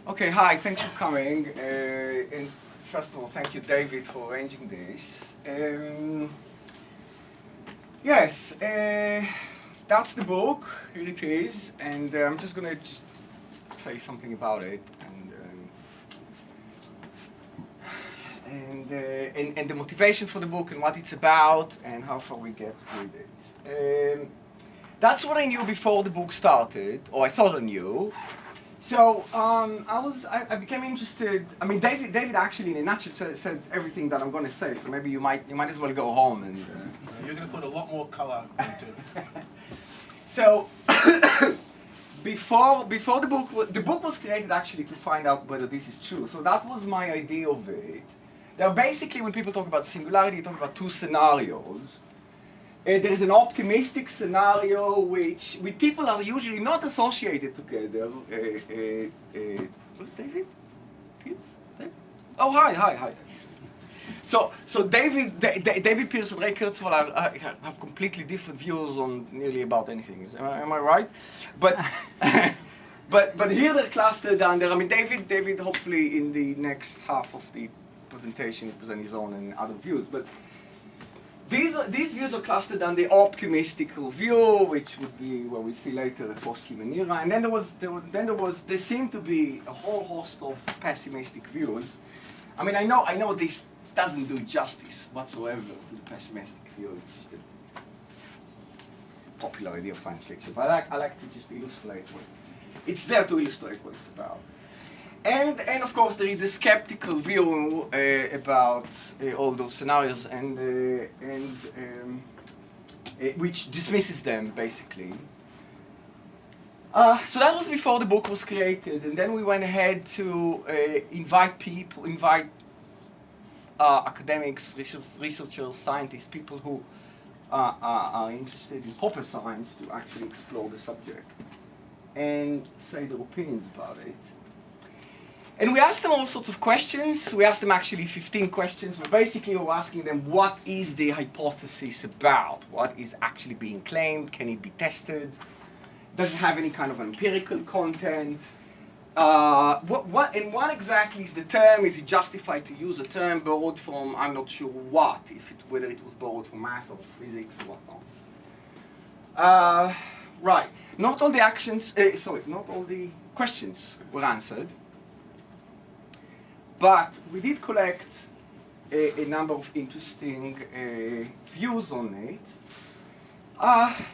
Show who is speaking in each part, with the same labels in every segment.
Speaker 1: Okay, hi, thanks for coming. And first of all, thank you, David, for arranging this. Yes, that's the book, here it is, and I'm just going to say something about it, and the motivation for the book and what it's about and how far we get with it. That's what I knew before the book started, or I thought I knew. So I became interested. I mean, David actually, in a nutshell, said everything that I'm going to say. So maybe you might as well go home and.
Speaker 2: You're going to put a lot more color into it.
Speaker 1: So before the book was created actually to find out whether this is true. So that was my idea of it. There are basically, when people talk about singularity, they talk about two scenarios. There is an optimistic scenario which people are usually not associated together. Who's David? Pierce? David? Oh, hi. So David Pierce and Ray Kurzweil have completely different views on nearly about anything. Am I right? But but here they're clustered under. I mean, David hopefully in the next half of the presentation will present his own and other views, but. These views are clustered on the optimistical view, which would be what we see later, the posthuman era, and then there seemed to be a whole host of pessimistic views. I mean, I know this doesn't do justice whatsoever to the pessimistic view. It's just a popular idea of science fiction, but I like to just illustrate it's there to illustrate what it's about. And of course there is a skeptical view about all those scenarios which dismisses them basically. So that was before the book was created, and then we went ahead to invite academics, researchers, scientists, people who are interested in proper science to actually explore the subject and say their opinions about it. And we asked them all sorts of questions. We asked them actually 15 questions. We basically were asking them, what is the hypothesis about? What is actually being claimed? Can it be tested? Does it have any kind of empirical content? What exactly is the term? Is it justified to use a term borrowed from, I'm not sure what, whether it was borrowed from math or physics or whatnot. Right. Not all the questions were answered. But we did collect a number of interesting views on it.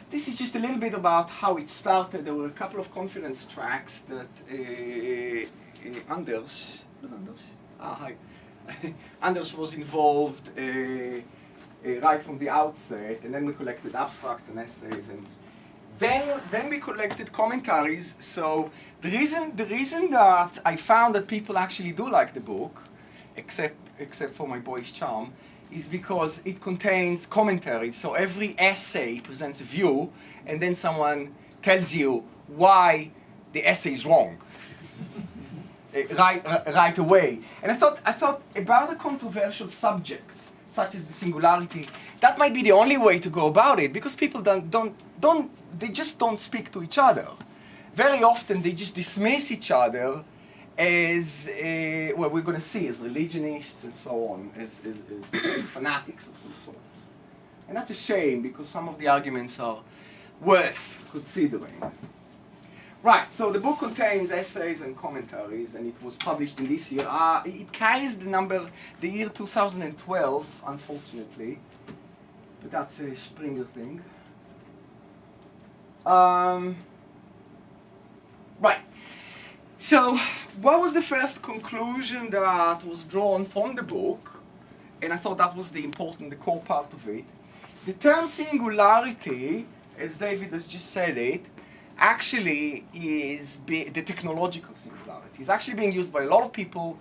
Speaker 1: This is just a little bit about how it started. There were a couple of conference tracks that Anders was involved right from the outset, and then we collected abstracts and essays, and then we collected commentaries. So the reason that I found that people actually do like the book, except for my boyish charm, is because it contains commentaries. So every essay presents a view, and then someone tells you why the essay is wrong right away. And I thought about a controversial subjects such as the singularity, that might be the only way to go about it, because people they just don't speak to each other. Very often they just dismiss each other as, well, we're going to see, as religionists and so on, as fanatics of some sort. And that's a shame, because some of the arguments are worth considering. Right, so the book contains essays and commentaries, and it was published in this year. It carries the year 2012, unfortunately, but that's a Springer thing. Right, so what was the first conclusion that was drawn from the book? And I thought that was the core part of it. The term singularity, as David has just said it, actually is the technological singularity. It's actually being used by a lot of people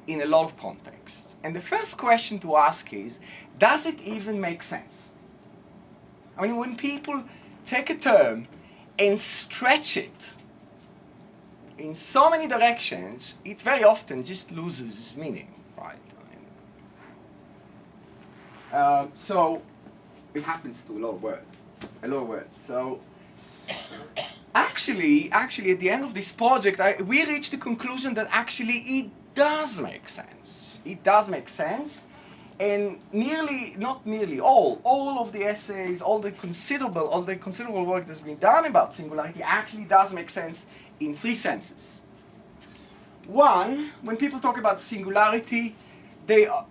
Speaker 1: in a lot of contexts. And the first question to ask is, does it even make sense? I mean, when people take a term and stretch it in so many directions, it very often just loses meaning, right? So it happens to a lot of words. So Actually, at the end of this project, we reached the conclusion that actually it does make sense. It does make sense, and not nearly all of the essays, all the considerable work that's been done about singularity actually does make sense in three senses. One, when people talk about singularity, they are,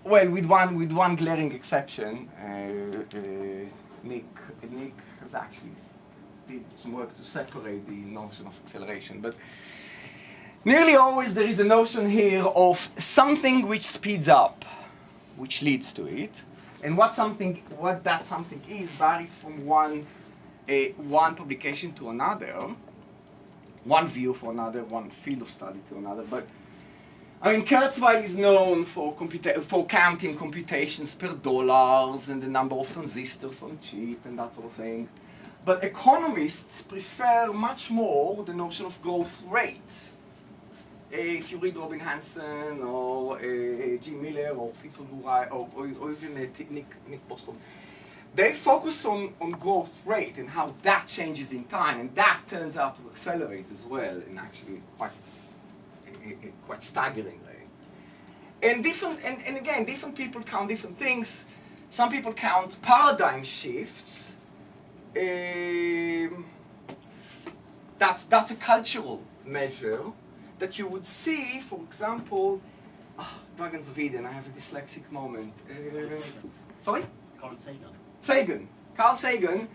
Speaker 1: well, with one glaring exception. Nick has actually did some work to separate the notion of acceleration, but nearly always there is a notion here of something which speeds up, which leads to it, and what that something is varies from one publication to another, one view for another, one field of study to another. But I mean, Kurzweil is known for counting computations per dollars and the number of transistors on a chip and that sort of thing. But economists prefer much more the notion of growth rate. If you read Robin Hanson or Jim Miller or people who write, or even Nick Bostrom, they focus on growth rate and how that changes in time, and that turns out to accelerate as well in actually quite staggering way. And again, different people count different things. Some people count paradigm shifts. That's a cultural measure that you would see, for example, Dragons of Eden. I have a dyslexic moment. Sorry?
Speaker 3: Carl Sagan.
Speaker 1: Carl Sagan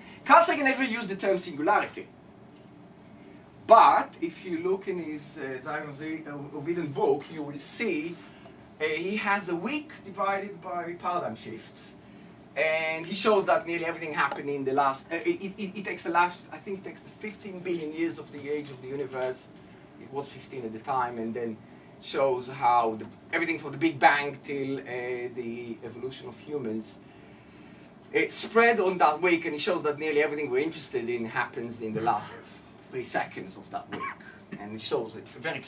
Speaker 1: never used the term singularity. But if you look in his Dragons of Eden book, you will see he has a week divided by paradigm shifts. And he shows that nearly everything happened in the last, it takes the last, I think it takes the 15 billion years of the age of the universe. It was 15 at the time, and then shows how everything from the Big Bang till the evolution of humans spread on that week, and he shows that nearly everything we're interested in happens in the last 3 seconds of that week. And he shows it very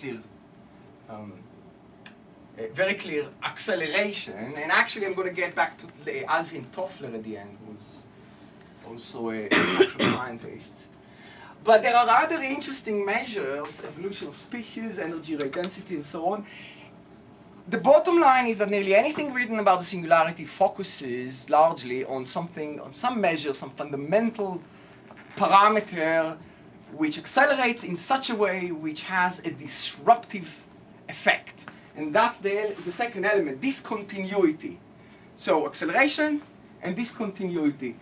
Speaker 1: clear acceleration. And actually, I'm going to get back to Alvin Toffler at the end, who's also a natural scientist. But there are other interesting measures, evolution of species, energy rate density, and so on. The bottom line is that nearly anything written about the singularity focuses largely on some measure, some fundamental parameter which accelerates in such a way which has a disruptive effect. And that's the second element, discontinuity. So acceleration and discontinuity.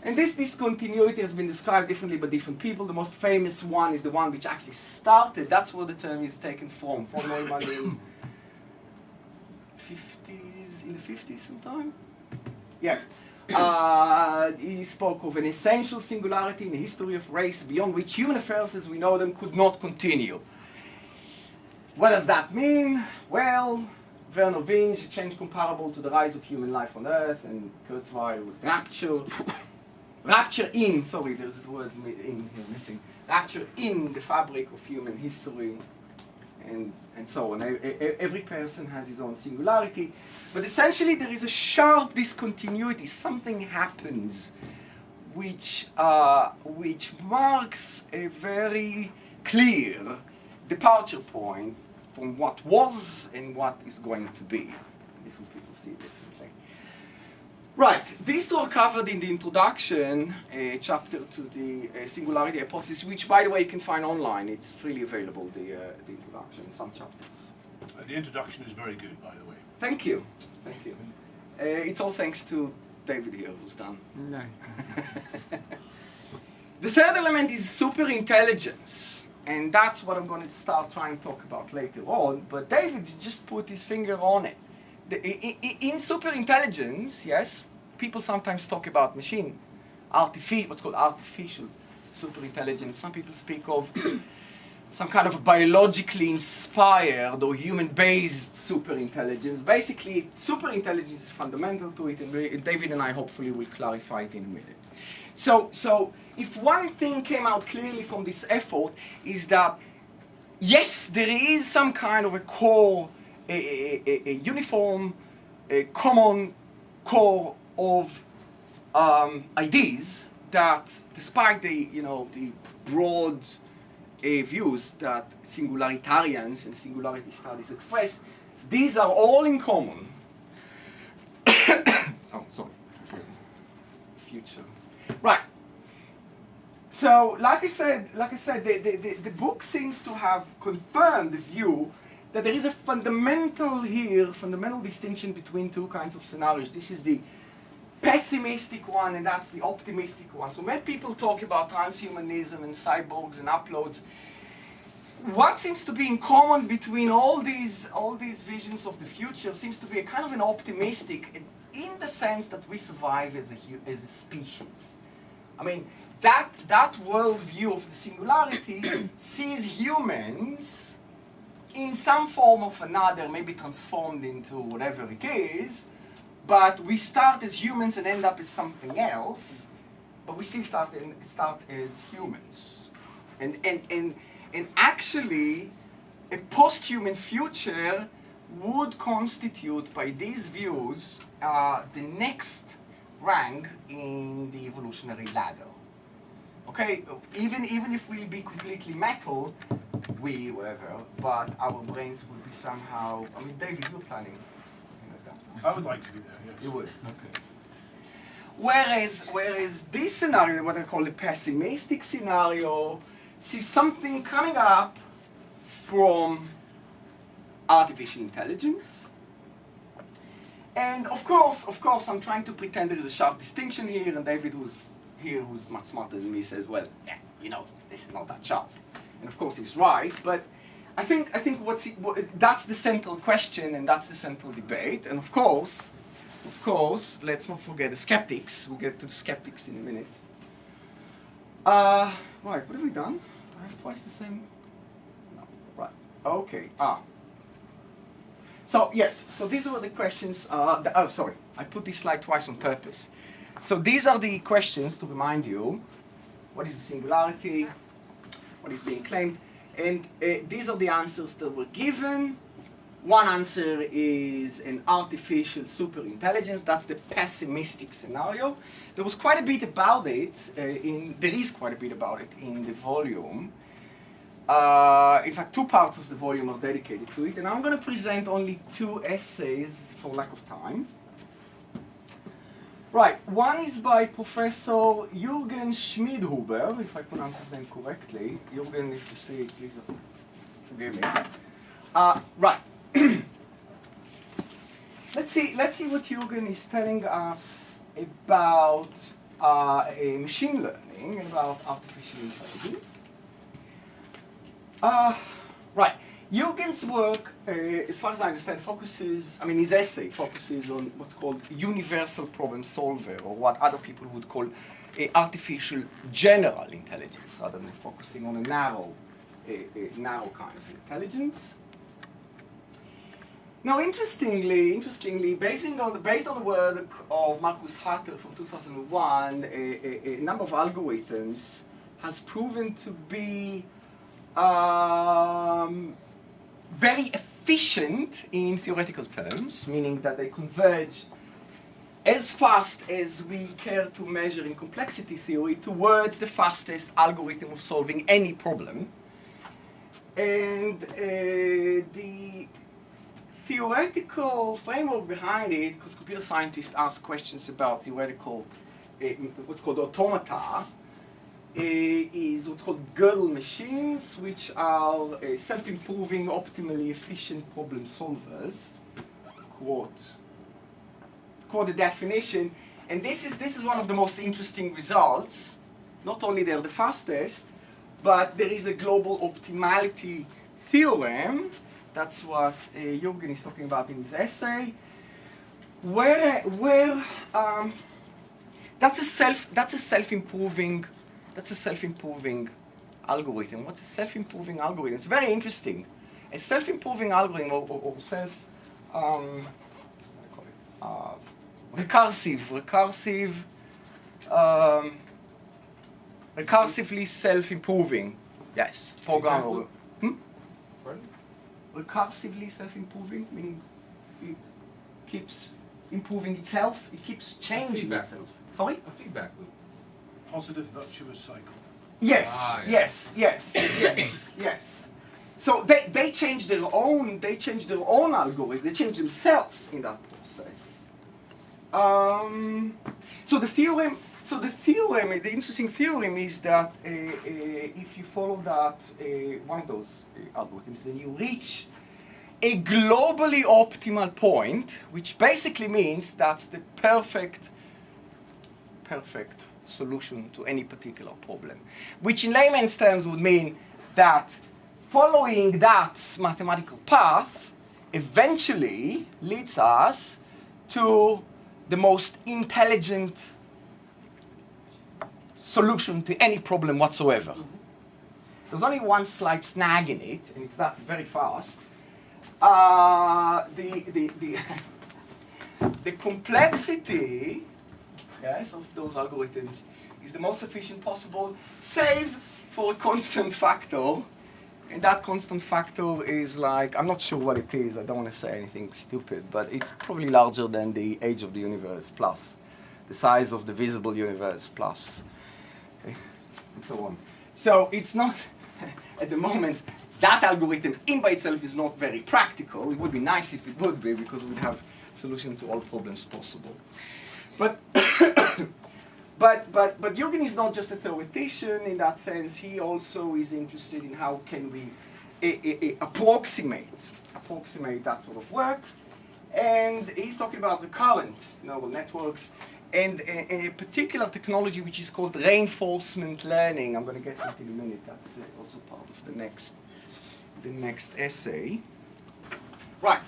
Speaker 1: And this discontinuity has been described differently by different people. The most famous one is the one which actually started. That's where the term is taken from Neumann in the 50s sometime? Yeah. He spoke of an essential singularity in the history of race beyond which human affairs as we know them could not continue. What does that mean? Well, Werner Winch, a change comparable to the rise of human life on Earth, and Kurzweil with Rapture. Rapture in, sorry, there's a word in here missing. Rapture in the fabric of human history, and so on. Every person has his own singularity, but essentially there is a sharp discontinuity. Something happens which marks a very clear departure point from what was and what is going to be. Different people see it differently. Right, these two are covered in the introduction chapter to the Singularity Hypothesis, which, by the way, you can find online. It's freely available, the introduction, some chapters.
Speaker 2: The introduction is very good, by the way.
Speaker 1: Thank you. Thank you. It's all thanks to David here, who's done.
Speaker 4: No.
Speaker 1: The third element is superintelligence. And that's what I'm going to start trying to talk about later on. But David just put his finger on it. In superintelligence, yes, people sometimes talk about what's called artificial superintelligence. Some people speak of some kind of biologically inspired or human-based superintelligence. Basically, superintelligence is fundamental to it, and David and I hopefully will clarify it in a minute. So if one thing came out clearly from this effort is that, yes, there is some kind of a core, a uniform, a common core of ideas that despite the, the broad views that singularitarians and singularity studies express, these are all in common. Oh, sorry. Future. Right. So, like I said, the book seems to have confirmed the view that there is a fundamental distinction between two kinds of scenarios. This is the pessimistic one, and that's the optimistic one. So when people talk about transhumanism and cyborgs and uploads, what seems to be in common between all these visions of the future seems to be a kind of an optimistic, in the sense that we survive as a species. I mean, that worldview of the singularity sees humans in some form or another, maybe transformed into whatever it is, but we start as humans and end up as something else, but we still start as humans. And actually, a post-human future would constitute, by these views, the next rank in the evolutionary ladder. Okay, even if we'll be completely metal, whatever, but our brains would be somehow. I mean, David, you're planning something like that.
Speaker 2: I would like to be there, yes.
Speaker 1: You would. Okay. Whereas this scenario, what I call the pessimistic scenario, sees something coming up from artificial intelligence. And of course, I'm trying to pretend there is a sharp distinction here, and David, who's much smarter than me, says, well, yeah, this is not that sharp. And of course he's right, but I think that's the central question, and that's the central debate. And of course, let's not forget the skeptics. We'll get to the skeptics in a minute. Right, what have we done? Do I have twice the same? No, right, okay, So yes, so these were the questions, sorry, I put this slide twice on purpose. So these are the questions, to remind you, what is the singularity, what is being claimed, and these are the answers that were given. One answer is an artificial superintelligence. That's the pessimistic scenario. There was quite a bit about it, there is quite a bit about it in the volume. In fact, 2 parts of the volume are dedicated to it, and I'm going to present only 2 essays for lack of time. Right, one is by Professor Jürgen Schmidhuber, if I pronounce his name correctly. Jürgen, if you see it, please forgive me. Right. Let's see what Jürgen is telling us about machine learning and about artificial intelligence. Right. Jürgen's work, as far as I understand, his essay focuses on what's called universal problem solver, or what other people would call artificial general intelligence, rather than focusing on a narrow kind of intelligence. Now, interestingly, based on the work of Markus Hatter from 2001, a number of algorithms has proven to be very efficient in theoretical terms, meaning that they converge as fast as we care to measure in complexity theory towards the fastest algorithm of solving any problem. And the theoretical framework behind it, because computer scientists ask questions about theoretical, what's called automata, is what's called Gödel machines, which are self-improving, optimally efficient problem solvers. Quote the definition, and this is one of the most interesting results. Not only they're the fastest, but there is a global optimality theorem. That's what Jürgen is talking about in his essay, where that's a self-improving algorithm. What's a self-improving algorithm? It's very interesting. A self-improving algorithm, or recursively self-improving. Yes, programmable. Recursively self-improving, meaning it keeps improving itself. It keeps changing itself. Sorry?
Speaker 3: A feedback loop.
Speaker 2: positive virtuous cycle.
Speaker 1: Yes,
Speaker 3: Ah, yeah.
Speaker 1: yes, yes, yes, yes. So they changed their own algorithm. They changed themselves in that process. So the theorem, the interesting theorem is that if you follow that one of those algorithms, then you reach a globally optimal point, which basically means that's the perfect solution to any particular problem, which in layman's terms would mean that following that mathematical path eventually leads us to the most intelligent solution to any problem whatsoever. There's only one slight snag in it, and it's that's very fast. The complexity, yes, of those algorithms is the most efficient possible, save for a constant factor. And that constant factor is like, I'm not sure what it is, I don't want to say anything stupid, but it's probably larger than the age of the universe plus the size of the visible universe plus, okay, and so on. So it's not, at the moment, that algorithm in by itself is not very practical. It would be nice if it would be, because we'd have solution to all problems possible. But But Jürgen is not just a theoretician in that sense. He also is interested in how can we approximate that sort of work. And he's talking about recurrent neural networks and a particular technology which is called reinforcement learning. I'm going to get to it in a minute. That's also part of the next essay. Right.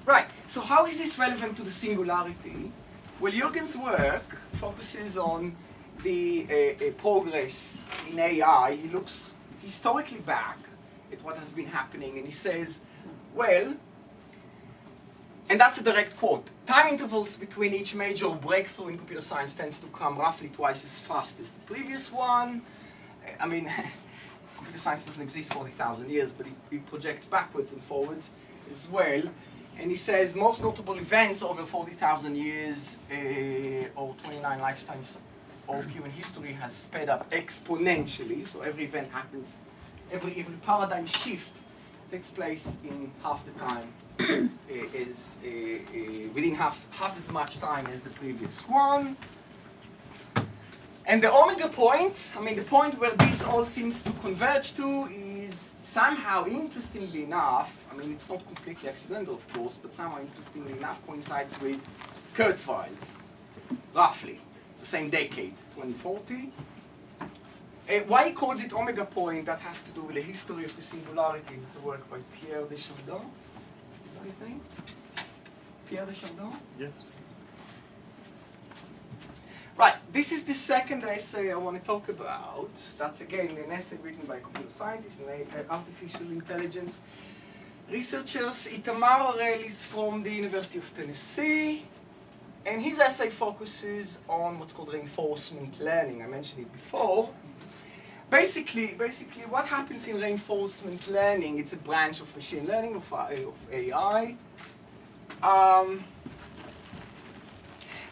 Speaker 1: Right, so how is this relevant to the singularity? Well, Jürgen's work focuses on the progress in AI. He looks historically back at what has been happening, and he says, well, and that's a direct quote, time intervals between each major breakthrough in computer science tends to come roughly twice as fast as the previous one. I mean, computer science doesn't exist 40,000 years, but it projects backwards and forwards as well. And he says most notable events over 40,000 years or 29 lifetimes of human history has sped up exponentially. So every event happens, every paradigm shift takes place in half the time, within half as much time as the previous one. And the omega point, I mean the point where this all seems to converge to is somehow, interestingly enough, I mean it's not completely accidental of course, but somehow interestingly enough coincides with Kurzweil's, roughly, the same decade, 2040. Why he calls it omega point, that has to do with the history of the singularity. It's a work by Pierre de Chardin. Is that his name? Pierre de Chardin?
Speaker 3: Yes.
Speaker 1: Right, this is the second essay I want to talk about. That's again an essay written by computer scientists and artificial intelligence researchers. Itamar Arel is from the University of Tennessee, and his essay focuses on what's called reinforcement learning. I mentioned it before. Basically, what happens in reinforcement learning, it's a branch of machine learning, of AI.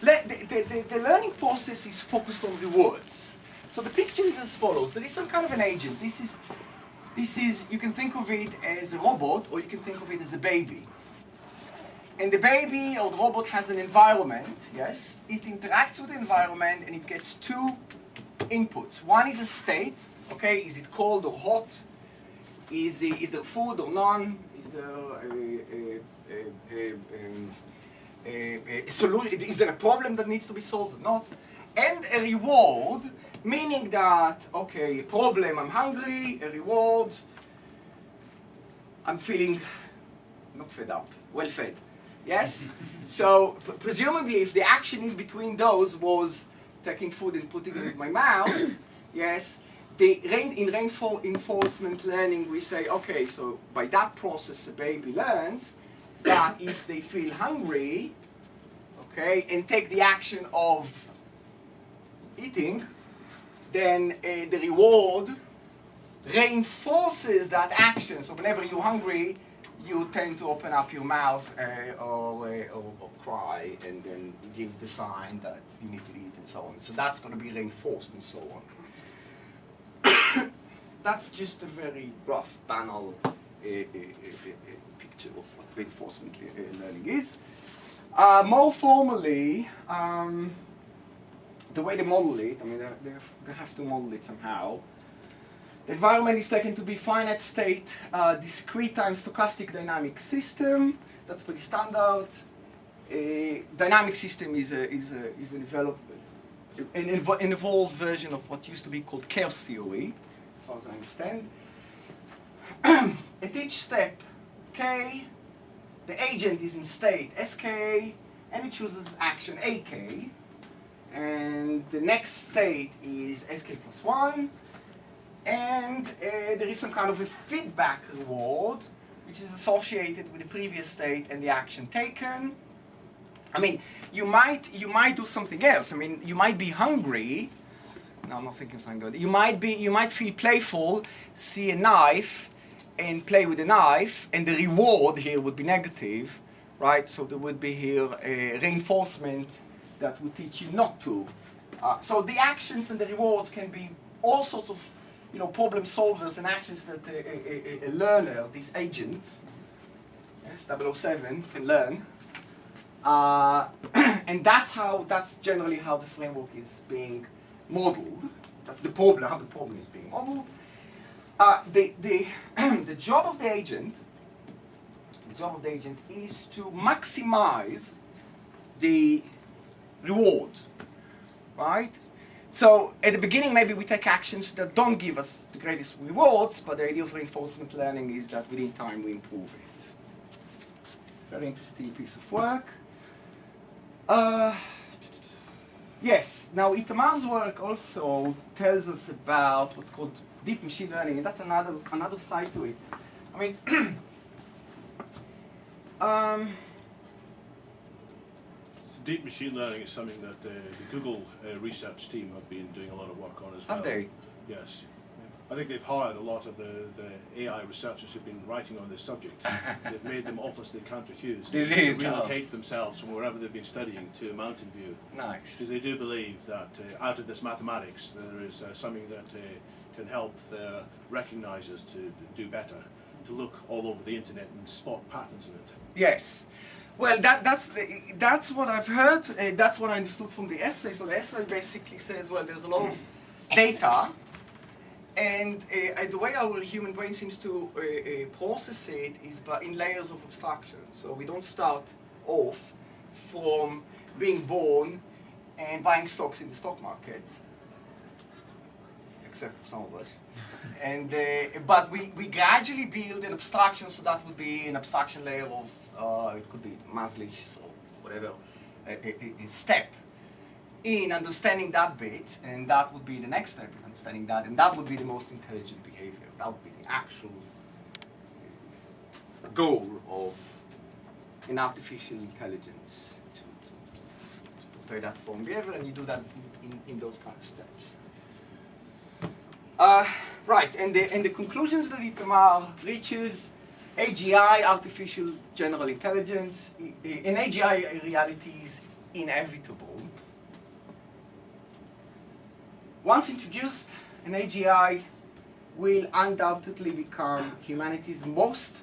Speaker 1: The learning process is focused on rewards. So the picture is as follows. There is some kind of an agent. This is, you can think of it as a robot, or you can think of it as a baby. And the baby or the robot has an environment, yes? It interacts with the environment and it gets two inputs. One is a state, okay? Is it cold or hot? Is there food or none? Is there solution? Is there a problem that needs to be solved or not? And a reward, meaning that, okay, a problem, I'm hungry, a reward, I'm feeling not fed up, well fed. Yes? So presumably if the action in between those was taking food and putting it in my mouth, yes, in reinforcement learning we say, okay, so by that process a baby learns that if they feel hungry, okay, and take the action of eating, then the reward reinforces that action. So whenever you're hungry, you tend to open up your mouth or cry and then give the sign that you need to eat and so on. So that's going to be reinforced and so on. That's just a very rough, banal picture of what reinforcement learning is. More formally, the way they model it, I mean, they have to model it somehow. The environment is taken to be finite state, discrete time stochastic dynamic system. That's pretty standard. A dynamic system is an evolved version of what used to be called chaos theory, as far as I understand. At each step, K, the agent is in state Sk, and it chooses action Ak, and the next state is Sk plus 1, and there is some kind of a feedback reward, which is associated with the previous state and the action taken. I mean, you might do something else. I mean, you might be hungry. No, I'm not thinking of something good. You might feel playful, see a knife, and play with the knife, and the reward here would be negative, right? So there would be here a reinforcement that would teach you not to. So the actions and the rewards can be all sorts of, problem solvers and actions that a learner, this agent, yes, 007, can learn. And that's generally how the framework is being modeled. That's the problem, how the problem is being modeled. The job of the agent is to maximize the reward, right? So at the beginning, maybe we take actions that don't give us the greatest rewards, but the idea of reinforcement learning is that within time we improve it. Very interesting piece of work. Yes, now Itamar's work also tells us about what's called deep machine learning, and that's another side to it. I mean,
Speaker 2: Deep machine learning is something that the Google research team have been doing a lot of work on as well.
Speaker 1: Have they?
Speaker 2: Yes. I think they've hired a lot of the AI researchers who've been writing on this subject. They've made them offers they can't refuse. They relocate themselves from wherever they've been studying to Mountain View.
Speaker 1: Nice.
Speaker 2: Because they do believe that out of this mathematics, there is something that can help the recognizers to do better, to look all over the internet and spot patterns in it.
Speaker 1: Yes. Well, that's what I've heard. That's what I understood from the essay. So the essay basically says, well, there's a lot of data, and the way our human brain seems to process it is in layers of abstraction. So we don't start off from being born and buying stocks in the stock market, except for some of us. And but we gradually build an abstraction. So that would be an abstraction layer of it could be Maslich's or whatever, a step in understanding that bit, and that would be the next step in understanding that, and that would be the most intelligent behavior. That would be the actual goal of an artificial intelligence to portray that form of behavior, and you do that in those kind of steps. Right, and the conclusions that Itamar reaches. AGI, artificial general intelligence, in AGI reality is inevitable. Once introduced, an AGI will undoubtedly become humanity's most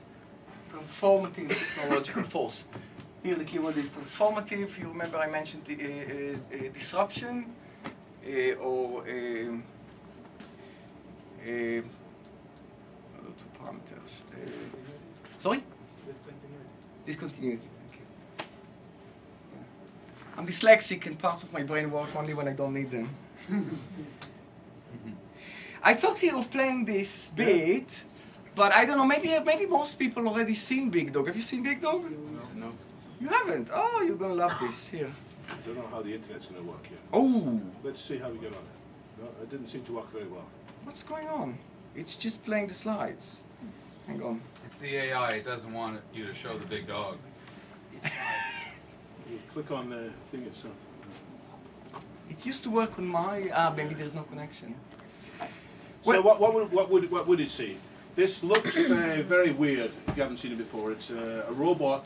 Speaker 1: transformative technological force. Here the keyword is transformative. You remember I mentioned disruption or two parameters. Sorry? Discontinuity. Thank you. Yeah. I'm dyslexic and parts of my brain work only when I don't need them. I thought here of playing this bit, but I don't know, maybe most people already seen Big Dog. Have you seen Big Dog?
Speaker 2: No.
Speaker 1: You haven't? Oh, you're going to love this. Here.
Speaker 2: I don't know how the internet's going to work yet.
Speaker 1: Oh!
Speaker 2: Let's see how we get on it. No, it didn't seem to work very well.
Speaker 1: What's going on? It's just playing the slides. Hang on.
Speaker 3: It's the AI. It doesn't want you to show the big dog.
Speaker 2: You click on the thing itself.
Speaker 1: It used to work on my... maybe there's no connection.
Speaker 2: So what would it see? This looks very weird if you haven't seen it before. It's a robot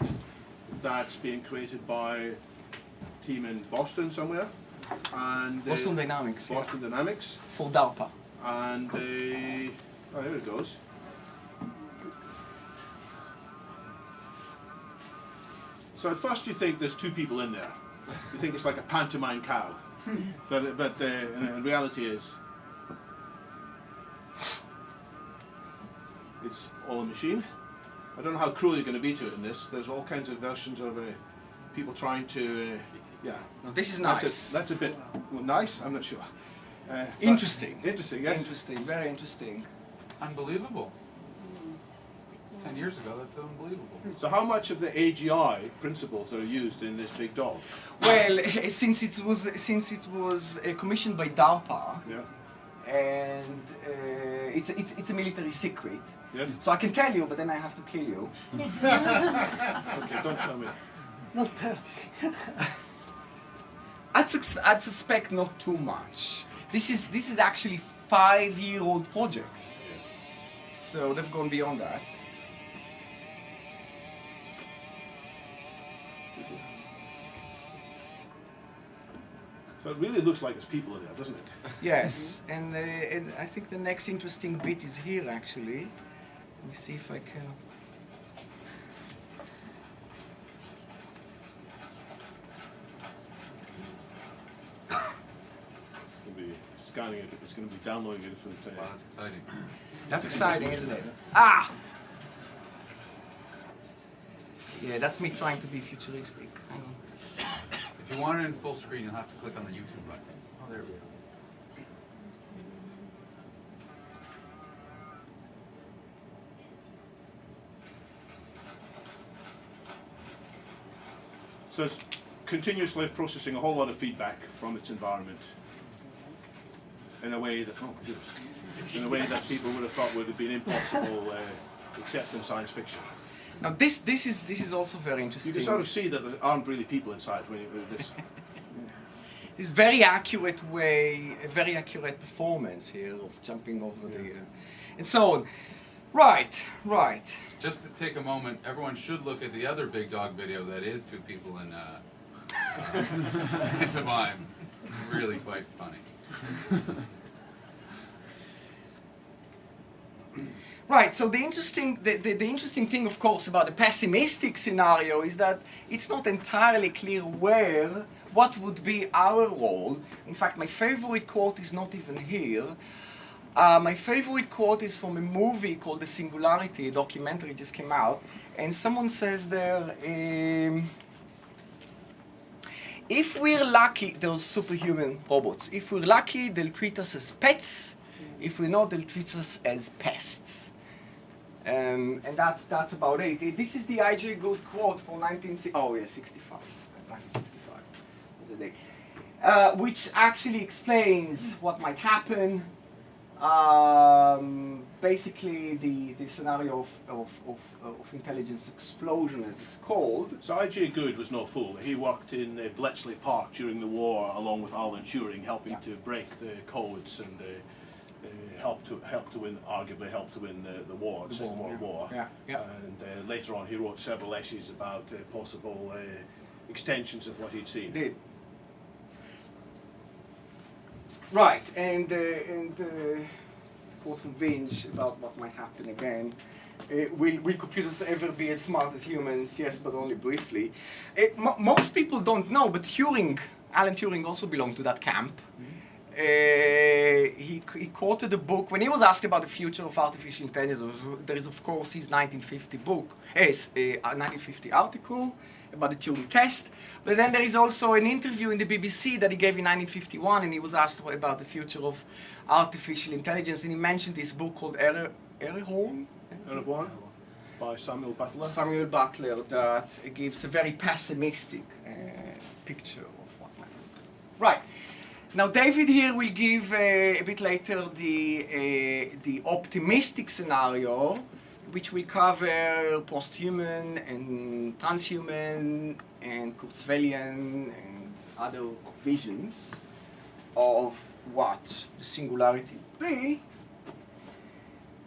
Speaker 2: that's being created by a team in Boston somewhere. And
Speaker 1: Boston Dynamics.
Speaker 2: Boston Dynamics.
Speaker 1: For DARPA.
Speaker 2: And oh, there it goes. So at first you think there's two people in there. You think it's like a pantomime cow. but in reality it's all a machine. I don't know how cruel you're going to be to it in this. There's all kinds of versions of people trying to, yeah.
Speaker 1: No, this is nice.
Speaker 2: That's a bit nice. I'm not sure.
Speaker 1: Interesting.
Speaker 2: Interesting, yes.
Speaker 1: Interesting, very interesting.
Speaker 3: Unbelievable. 10 years ago, that's unbelievable.
Speaker 2: So how much of the AGI principles are used in this big dog?
Speaker 1: Well, since it was commissioned by DARPA,
Speaker 2: Yeah.
Speaker 1: and it's a military secret.
Speaker 2: Yes.
Speaker 1: So I can tell you, but then I have to kill you.
Speaker 2: Okay, don't tell me.
Speaker 1: Not tell. I'd suspect not too much. This is actually 5-year-old project. So they've gone beyond that.
Speaker 2: So it really looks like there's people in there, doesn't it?
Speaker 1: Yes, and I think the next interesting bit is here actually. Let me see if I can.
Speaker 2: It's going to be scanning it, it's going to be downloading a different...
Speaker 3: Wow, that's exciting.
Speaker 1: That's exciting, isn't it? Ah! Yeah, that's me trying to be futuristic. Hang on.
Speaker 3: If you want it in full screen, you'll have to click on the YouTube button. Oh, there we go.
Speaker 2: So it's continuously processing a whole lot of feedback from its environment in a way that, oh, in a way that people would have thought would have been impossible except in science fiction.
Speaker 1: Now this is also very interesting.
Speaker 2: You can sort of see that there aren't really people inside when you this.
Speaker 1: This very accurate way, a very accurate performance here of jumping over the, and so on. Right.
Speaker 3: Just to take a moment, everyone should look at the other Big Dog video that is two people in it's a mime. Really quite funny.
Speaker 1: Right, so the interesting thing, of course, about the pessimistic scenario is that it's not entirely clear what would be our role. In fact, my favorite quote is not even here. My favorite quote is from a movie called The Singularity Documentary, just came out, and someone says there, if we're lucky, those superhuman robots, if we're lucky, they'll treat us as pets. If we're not, they'll treat us as pests. And that's about it. This is the I.J. Good quote from 1965. 1965 was the date. Which actually explains what might happen. Basically, the scenario of intelligence explosion, as it's called.
Speaker 2: So I.J. Good was no fool. He worked in Bletchley Park during the war, along with Alan Turing, helping to break the codes and arguably helped to win the war, the Second World War. And later on, he wrote several essays about possible extensions of what he'd seen.
Speaker 1: Did. Right, and it's a quote from Vinge about what might happen again. Will computers ever be as smart as humans? Yes, but only briefly. Most people don't know, but Alan Turing also belonged to that camp. He quoted a book when he was asked about the future of artificial intelligence. There is, of course, his 1950 book, 1950 article about the Turing test. But then there is also an interview in the BBC that he gave in 1951, and he was asked about the future of artificial intelligence, and he mentioned this book called Erehorn
Speaker 2: by Samuel Butler.
Speaker 1: Samuel Butler, that gives a very pessimistic picture of what might happen. Right. Now David here will give a bit later the optimistic scenario, which will cover posthuman and transhuman and Kurzweilian and other visions of what the singularity will be.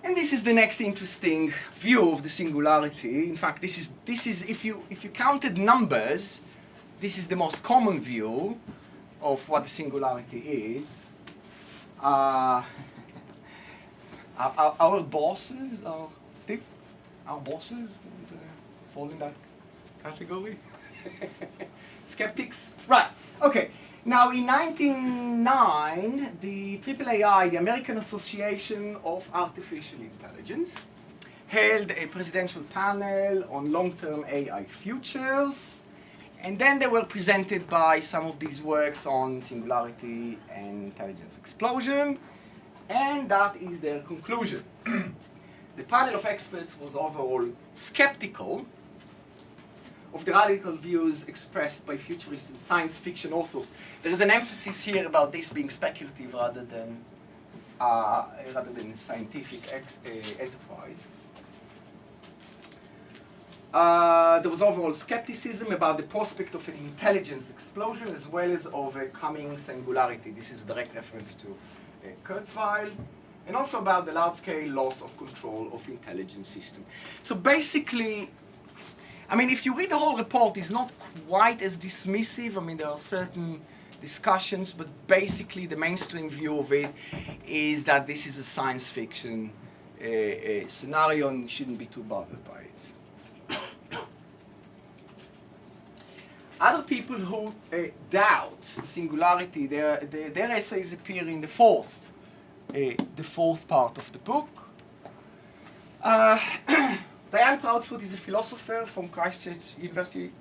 Speaker 1: And this is the next interesting view of the singularity. In fact, this is if you counted numbers, this is the most common view of what the singularity is. Our bosses, Steve, our bosses fall in that category. Skeptics, right? Okay. Now, in 1909, the AAAI, the American Association of Artificial Intelligence, held a presidential panel on long-term AI futures, and then they were presented by some of these works on singularity and intelligence explosion, and that is their conclusion. The panel of experts was overall skeptical of the radical views expressed by futurists and science fiction authors. There is an emphasis here about this being speculative rather than scientific enterprise. There was overall skepticism about the prospect of an intelligence explosion as well as of a coming singularity. This is a direct reference to Kurzweil. And also about the large-scale loss of control of intelligence system. So basically, I mean, if you read the whole report, it's not quite as dismissive. I mean, there are certain discussions, but basically the mainstream view of it is that this is a science fiction scenario and you shouldn't be too bothered by it. Other people who doubt singularity, their essays appear in the fourth part of the book. Diane Proudfoot is a philosopher from Christchurch University,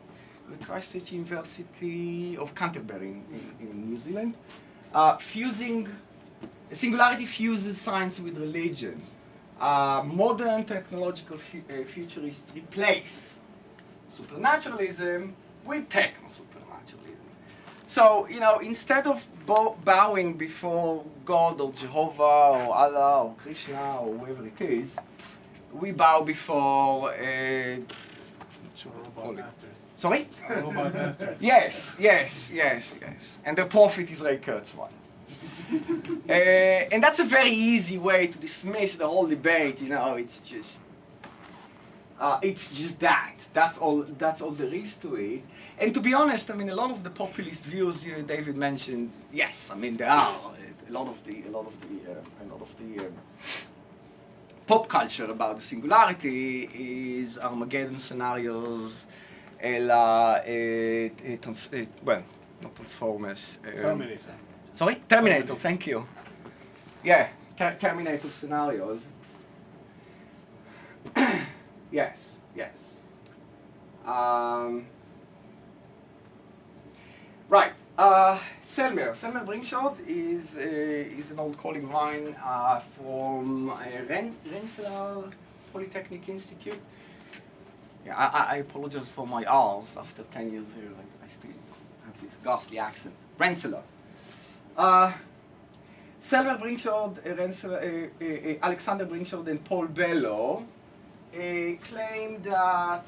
Speaker 1: the Christchurch University of Canterbury in New Zealand. Singularity fuses science with religion. Modern technological futurists replace supernaturalism with techno-supernaturalism. So, you know, instead of bowing before God or Jehovah or Allah or Krishna or whoever it is, we bow before sorry?
Speaker 4: Robot masters.
Speaker 1: Yes. And the prophet is Ray Kurzweil. And that's a very easy way to dismiss the whole debate. You know, it's just that. That's all there is to it. And to be honest, I mean, a lot of the populist views David mentioned. Yes, I mean there are a lot of the pop culture about the singularity is Armageddon scenarios, not Transformers.
Speaker 2: Terminator.
Speaker 1: Sorry? Terminator, thank you. Yeah, Terminator scenarios. Yes. Right. Selmer Brinkshot is an old colleague of mine from Rensselaer Polytechnic Institute. Yeah, I apologize for my R's after 10 years here. I still have this ghastly accent. Rensselaer. Selmer Brinkshot, Alexander Brinkshot, and Paul Bellow claimed that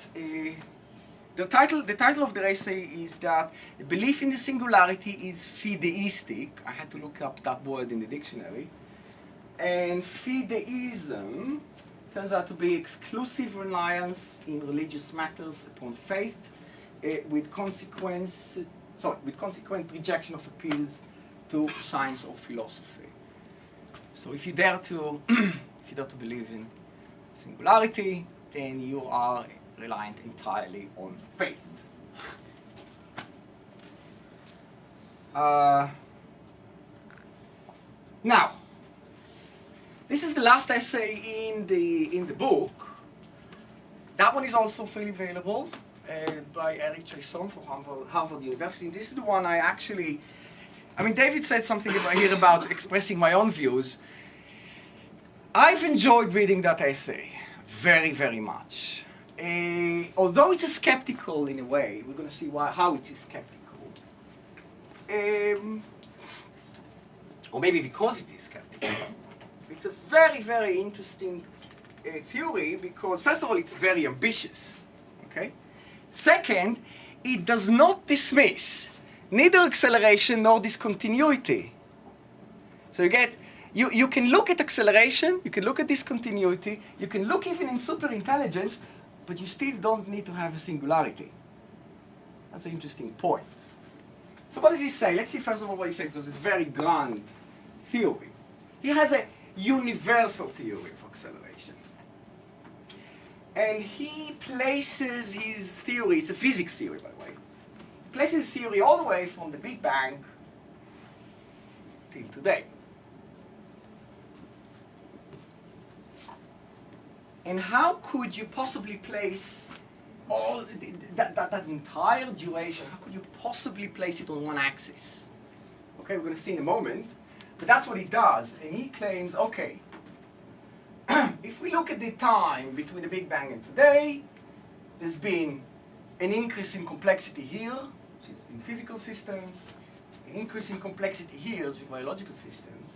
Speaker 1: the title of the essay is that belief in the singularity is fideistic. I had to look up that word in the dictionary. And fideism turns out to be exclusive reliance in religious matters upon faith, with consequent rejection of appeals to science or philosophy. So if you dare to believe in singularity, then you are reliant entirely on faith. Now, this is the last essay in the book. That one is also freely available by Eric Chaisson from Harvard University. This is the one I mean, David said something about expressing my own views. I've enjoyed reading that essay very, very much. Although it is skeptical in a way, we're going to see how it is skeptical. Or maybe because it is skeptical. It's a very, very interesting theory because, first of all, it's very ambitious. Okay? Second, it does not dismiss neither acceleration nor discontinuity. So you get you can look at acceleration, you can look at discontinuity, you can look even in superintelligence, but you still don't need to have a singularity. That's an interesting point. So what does he say? Let's see first of all what he says, because it's a very grand theory. He has a universal theory of acceleration. And he places his theory, it's a physics theory by the way, he places his theory all the way from the Big Bang till today. And how could you possibly place all that entire duration, how could you possibly place it on one axis? Okay, we're going to see in a moment, but that's what he does. And he claims, okay, if we look at the time between the Big Bang and today, there's been an increase in complexity here, which is in physical systems, an increase in complexity here, which is biological systems,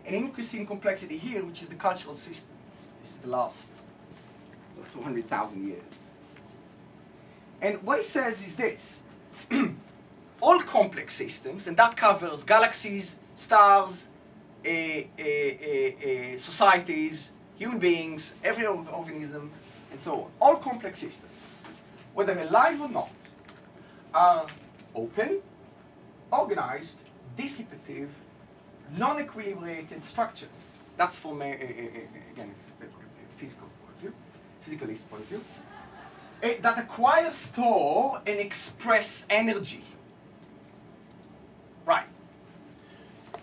Speaker 1: an increase in complexity here, which is the cultural system. This is the last 200,000 years. And what he says is this. All complex systems, and that covers galaxies, stars, societies, human beings, every organism, and so on. All complex systems, whether alive or not, are open, organized, dissipative, non-equilibrated structures. That's from, again, a physical point of view, physicalist point of view. That acquire, store, and express energy. Right.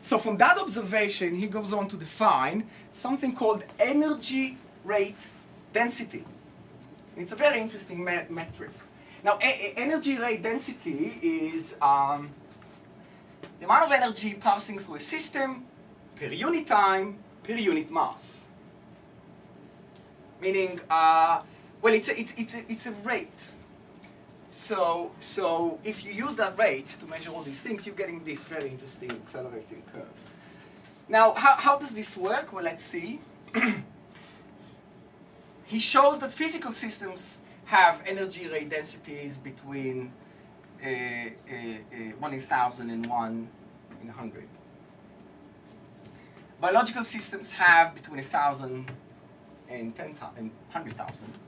Speaker 1: So from that observation, he goes on to define something called energy rate density. And it's a very interesting metric. Now, energy rate density is the amount of energy passing through a system per unit time, per unit mass. Meaning, well, it's a rate. So if you use that rate to measure all these things, you're getting this very interesting accelerating curve. Now, how does this work? Well, let's see. He shows that physical systems have energy rate densities between 1 in 1,000 and 1 in 100. Biological systems have between 1,000 and 100,000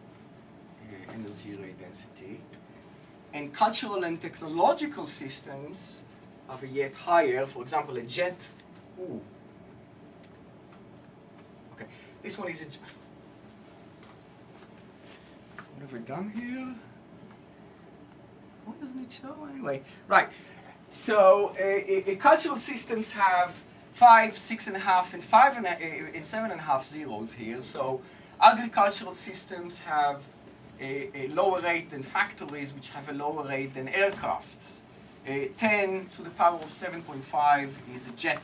Speaker 1: energy rate density. And cultural and technological systems have a yet higher, for example, a jet. Ooh. Okay, this one is a jet. What have we done here? What doesn't it show anyway? Right. So cultural systems have 5, 6.5, and 5 and 7.5 zeros here. So agricultural systems have a lower rate than factories, which have a lower rate than aircrafts. 10 to the power of 7.5 is a jet,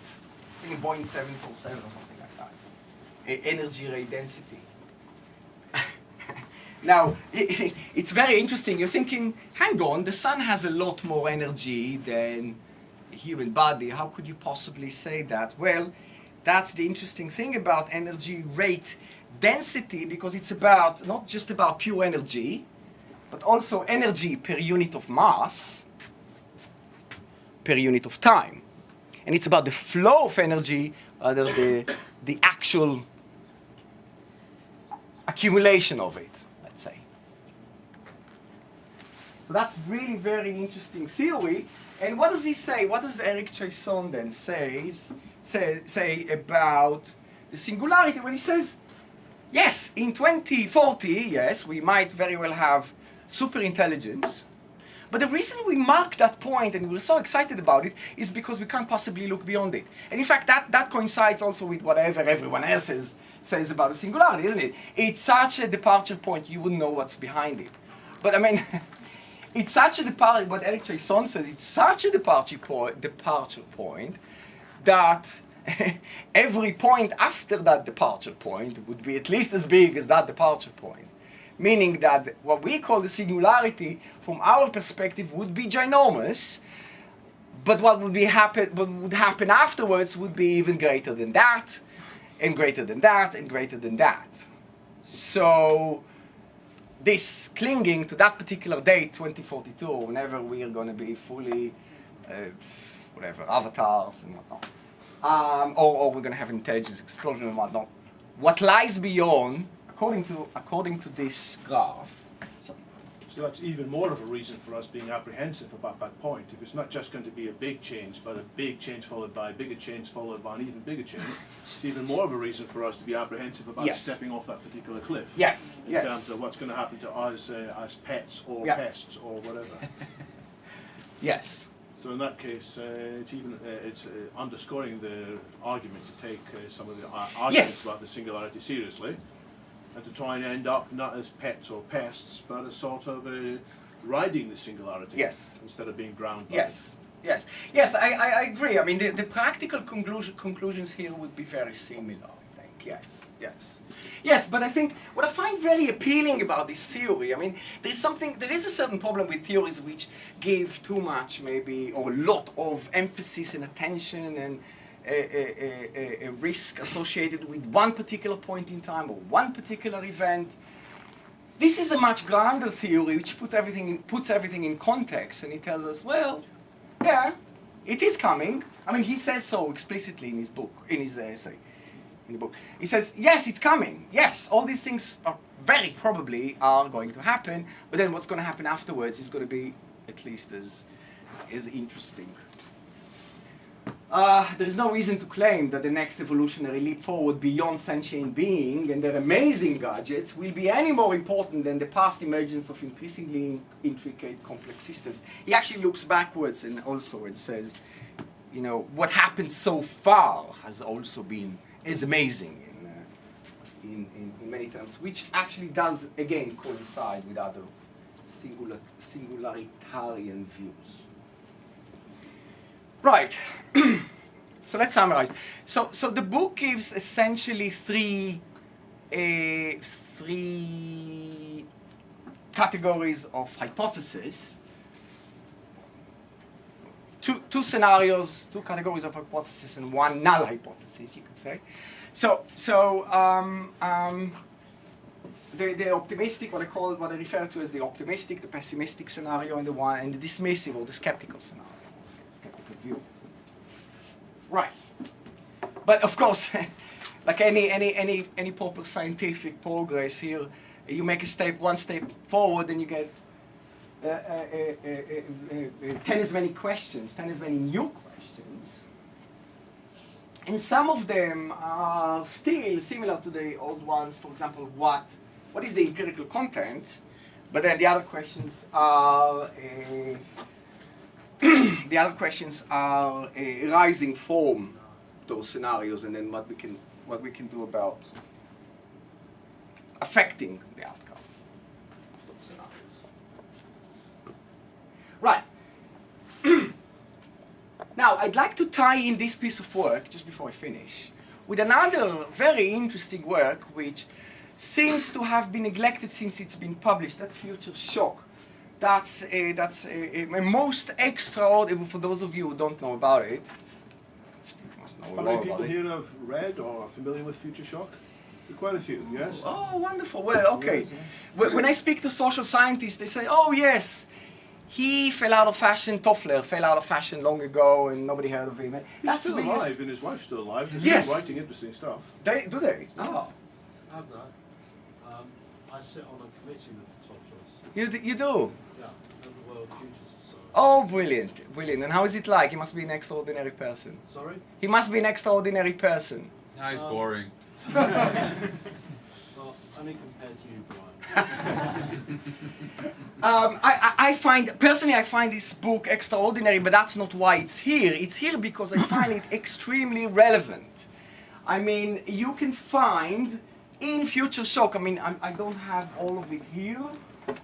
Speaker 1: I think a Boeing 747 or something like that. Energy rate density. Now, it's very interesting. You're thinking, hang on, the sun has a lot more energy than a human body. How could you possibly say that? Well, that's the interesting thing about energy rate density, because it's about not just about pure energy, but also energy per unit of mass, per unit of time. And it's about the flow of energy, rather the actual accumulation of it, let's say. So that's really very interesting theory. And what does he say? What does Eric Chaisson then say about the singularity when he says, yes, in 2040, yes, we might very well have superintelligence. But the reason we mark that point and we're so excited about it is because we can't possibly look beyond it. And in fact, that coincides also with whatever everyone else says about the singularity, isn't it? It's such a departure point, you wouldn't know what's behind it. But I mean, it's such a departure, what Eric Chaisson says, it's such a departure point that every point after that departure point would be at least as big as that departure point. Meaning that what we call the singularity, from our perspective, would be ginormous, but what would happen afterwards would be even greater than that, and greater than that, and greater than that. So this clinging to that particular date, 2042, whenever we are going to be fully, whatever, avatars and whatnot. or we're going to have intelligence explosion and whatnot. What lies beyond, according to this graph.
Speaker 2: So that's even more of a reason for us being apprehensive about that point. If it's not just going to be a big change, but a big change followed by a bigger change followed by an even bigger change, it's even more of a reason for us to be apprehensive about stepping off that particular cliff.
Speaker 1: Yes,
Speaker 2: in terms of what's going to happen to us as pets or pests or whatever.
Speaker 1: Yes.
Speaker 2: So in that case, it's underscoring the argument to take some of the arguments about the singularity seriously, and to try and end up not as pets or pests, but as sort of riding the singularity instead of being drowned by it.
Speaker 1: Yes, I agree. I mean, the practical conclusions here would be very similar, I think. Yes, but I think what I find very appealing about this theory, I mean, there is a certain problem with theories which give too much, maybe, or a lot of emphasis and attention and a risk associated with one particular point in time or one particular event. This is a much grander theory which puts everything in context, and it tells us, well, yeah, it is coming. I mean, he says so explicitly in his book, in his essay. In the book, he says, yes, it's coming. Yes, all these things are very probably are going to happen, but then what's going to happen afterwards is going to be at least as interesting. There is no reason to claim that the next evolutionary leap forward beyond sentient being and their amazing gadgets will be any more important than the past emergence of increasingly intricate, complex systems. He actually looks backwards and says, you know, what happened so far has also been is amazing in many terms, which actually does, again, coincide with other singularitarian views. Right. So let's summarize. So the book gives essentially three categories of hypotheses. Two scenarios, two categories of hypothesis, and one null hypothesis, you could say. The optimistic, what I refer to as the optimistic, the pessimistic scenario, and the dismissive or the skeptical scenario, skeptical view. Right. But of course, like any proper scientific progress here, you make one step forward, and you get 10 as many questions, 10 as many new questions. And some of them are still similar to the old ones. For example, what is the empirical content? But then the other questions are arising from those scenarios, and then what we can do about affecting the outcome. Right. Now, I'd like to tie in this piece of work, just before I finish, with another very interesting work which seems to have been neglected since it's been published. That's Future Shock. That's a most extraordinary, for those of you who don't know about it.
Speaker 2: How many people here have read or are familiar with Future Shock? Quite a few, yes?
Speaker 1: Oh, wonderful. Well, okay. When I speak to social scientists, they say, oh, yes, he fell out of fashion, Toffler fell out of fashion long ago, and nobody heard of him.
Speaker 2: He's still alive, and his wife's still alive. They're still writing interesting stuff.
Speaker 1: Do they? Oh.
Speaker 4: I have that. I sit on a committee with Tofflers.
Speaker 1: You do?
Speaker 4: Yeah, at the World Future Society.
Speaker 1: Oh, brilliant. And how is it like? He must be an extraordinary person.
Speaker 4: Sorry?
Speaker 1: He must be an extraordinary person.
Speaker 3: No, he's boring.
Speaker 4: Well, only compared to you, Brian.
Speaker 1: I find this book extraordinary, but that's not why it's here. It's here because I find it extremely relevant. I mean, you can find in Future Shock, I mean, I don't have all of it here,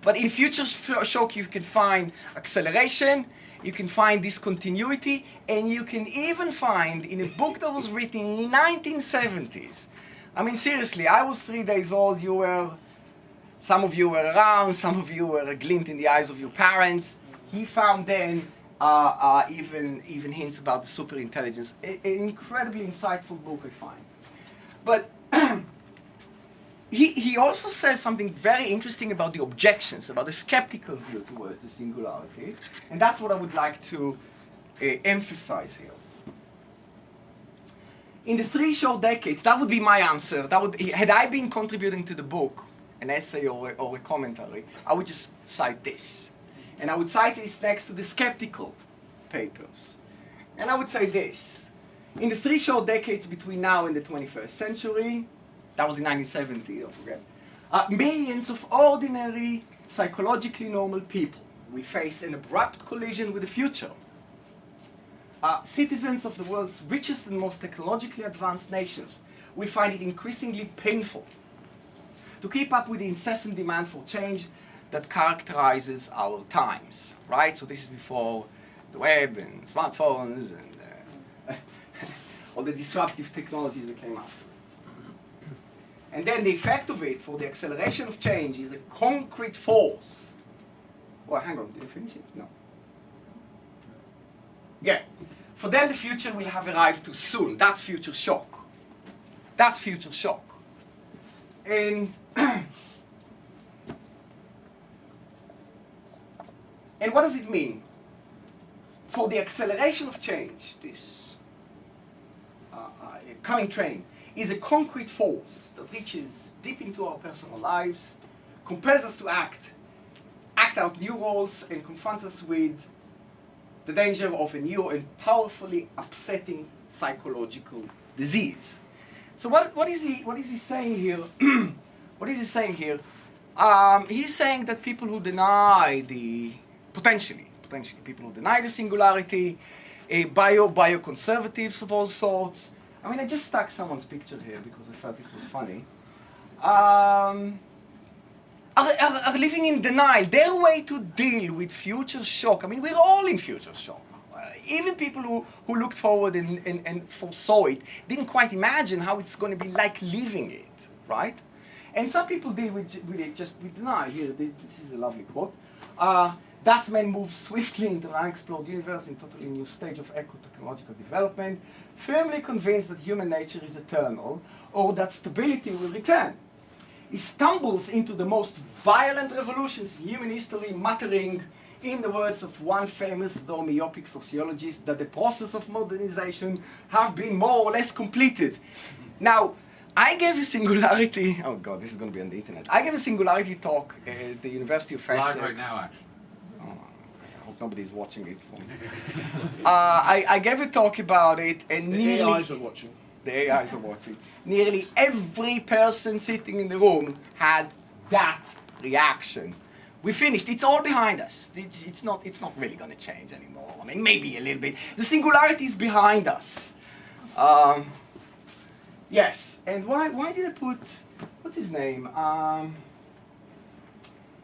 Speaker 1: but in Future Shock you can find acceleration, you can find discontinuity, and you can even find in a book that was written in the 1970s. I mean, seriously, I was 3 days old, some of you were around, some of you were a glint in the eyes of your parents. He found then even hints about the superintelligence. An incredibly insightful book, I find. But he also says something very interesting about the objections, about the skeptical view towards the singularity. And that's what I would like to emphasize here. in the 3 short decades, that would be my answer. That would, had I been contributing to the book, an essay or a commentary, I would just cite this. And I would cite this next to the skeptical papers. And I would say this. In the 3 short decades between now and the 21st century, that was in 1970, don't forget, millions of ordinary, psychologically normal people will face an abrupt collision with the future. Citizens of the world's richest and most technologically advanced nations will find it increasingly painful to keep up with the incessant demand for change that characterizes our times, right? So this is before the web and smartphones and all the disruptive technologies that came afterwards. And then the effect of it for the acceleration of change is a concrete force. Oh, hang on, did I finish it? No. Yeah. For them, the future will have arrived too soon. That's future shock. That's future shock. And and what does it mean? For the acceleration of change, this coming train is a concrete force that reaches deep into our personal lives, compels us to act out new roles, and confronts us with the danger of a new and powerfully upsetting psychological disease. So what is he saying here? What is he saying here? He's saying that people who deny the potentially people who deny the singularity, bioconservatives of all sorts. I mean, I just stuck someone's picture here because I felt it was funny. Are living in denial. Their way to deal with future shock. I mean, we're all in future shock. Even people who looked forward and foresaw it didn't quite imagine how it's going to be like living it, right? And some people deal with it just with denial. Here, this is a lovely quote. Thus men move swiftly into an unexplored universe in a totally new stage of eco-technological development, firmly convinced that human nature is eternal, or that stability will return. He stumbles into the most violent revolutions in human history, muttering, in the words of one famous though myopic sociologist, that the process of modernization have been more or less completed. Now, I gave a singularity, oh God, this is going to be on the internet. I gave a singularity talk at the University of Essex.
Speaker 3: Live right now, actually.
Speaker 1: I hope nobody's watching it for me. I gave a talk about it, and
Speaker 2: The AIs are watching.
Speaker 1: The AIs are watching. Nearly every person sitting in the room had that reaction. We finished. It's all behind us. It's not really going to change anymore. I mean, maybe a little bit. The singularity is behind us. Yes. And why did I put, what's his name?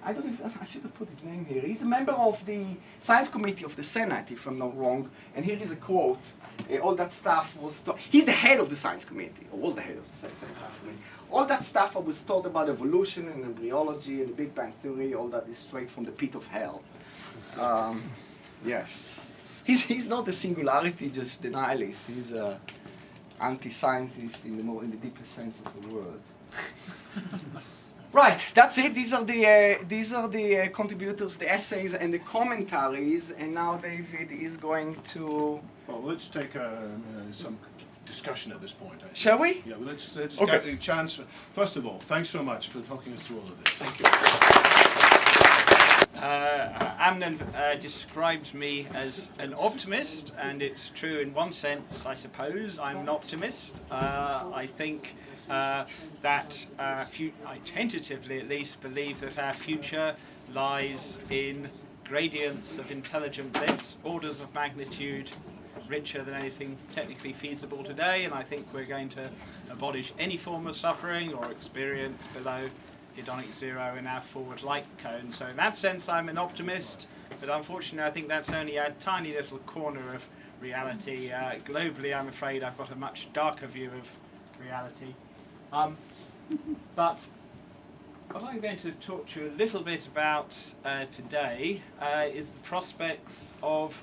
Speaker 1: I don't know if I should have put his name here. He's a member of the Science Committee of the Senate, if I'm not wrong. And here is a quote. All that stuff was taught. He's the head of the Science Committee, or was the head of the Science Committee. All that stuff I was taught about evolution and embryology and the Big Bang Theory, all that is straight from the pit of hell. Yes. He's not a singularity just denialist. He's an anti-scientist in the deepest sense of the word. Right, that's it. These are the contributors, the essays and the commentaries. And now David is going to.
Speaker 2: Well, let's take some discussion at this point.
Speaker 1: Shall we?
Speaker 2: Yeah, well, let's
Speaker 1: Okay.
Speaker 2: get a chance. First of all, thanks so much for talking us through all of this.
Speaker 1: Thank you.
Speaker 5: Amnon describes me as an optimist, and it's true in one sense, I suppose. I'm an optimist. I think that I tentatively at least believe that our future lies in gradients of intelligent bliss, orders of magnitude richer than anything technically feasible today, and I think we're going to abolish any form of suffering or experience below hedonic zero in our forward light cone. So in that sense I'm an optimist, but unfortunately I think that's only a tiny little corner of reality. Globally I'm afraid I've got a much darker view of reality. But what I'm going to talk to you a little bit about today is the prospects of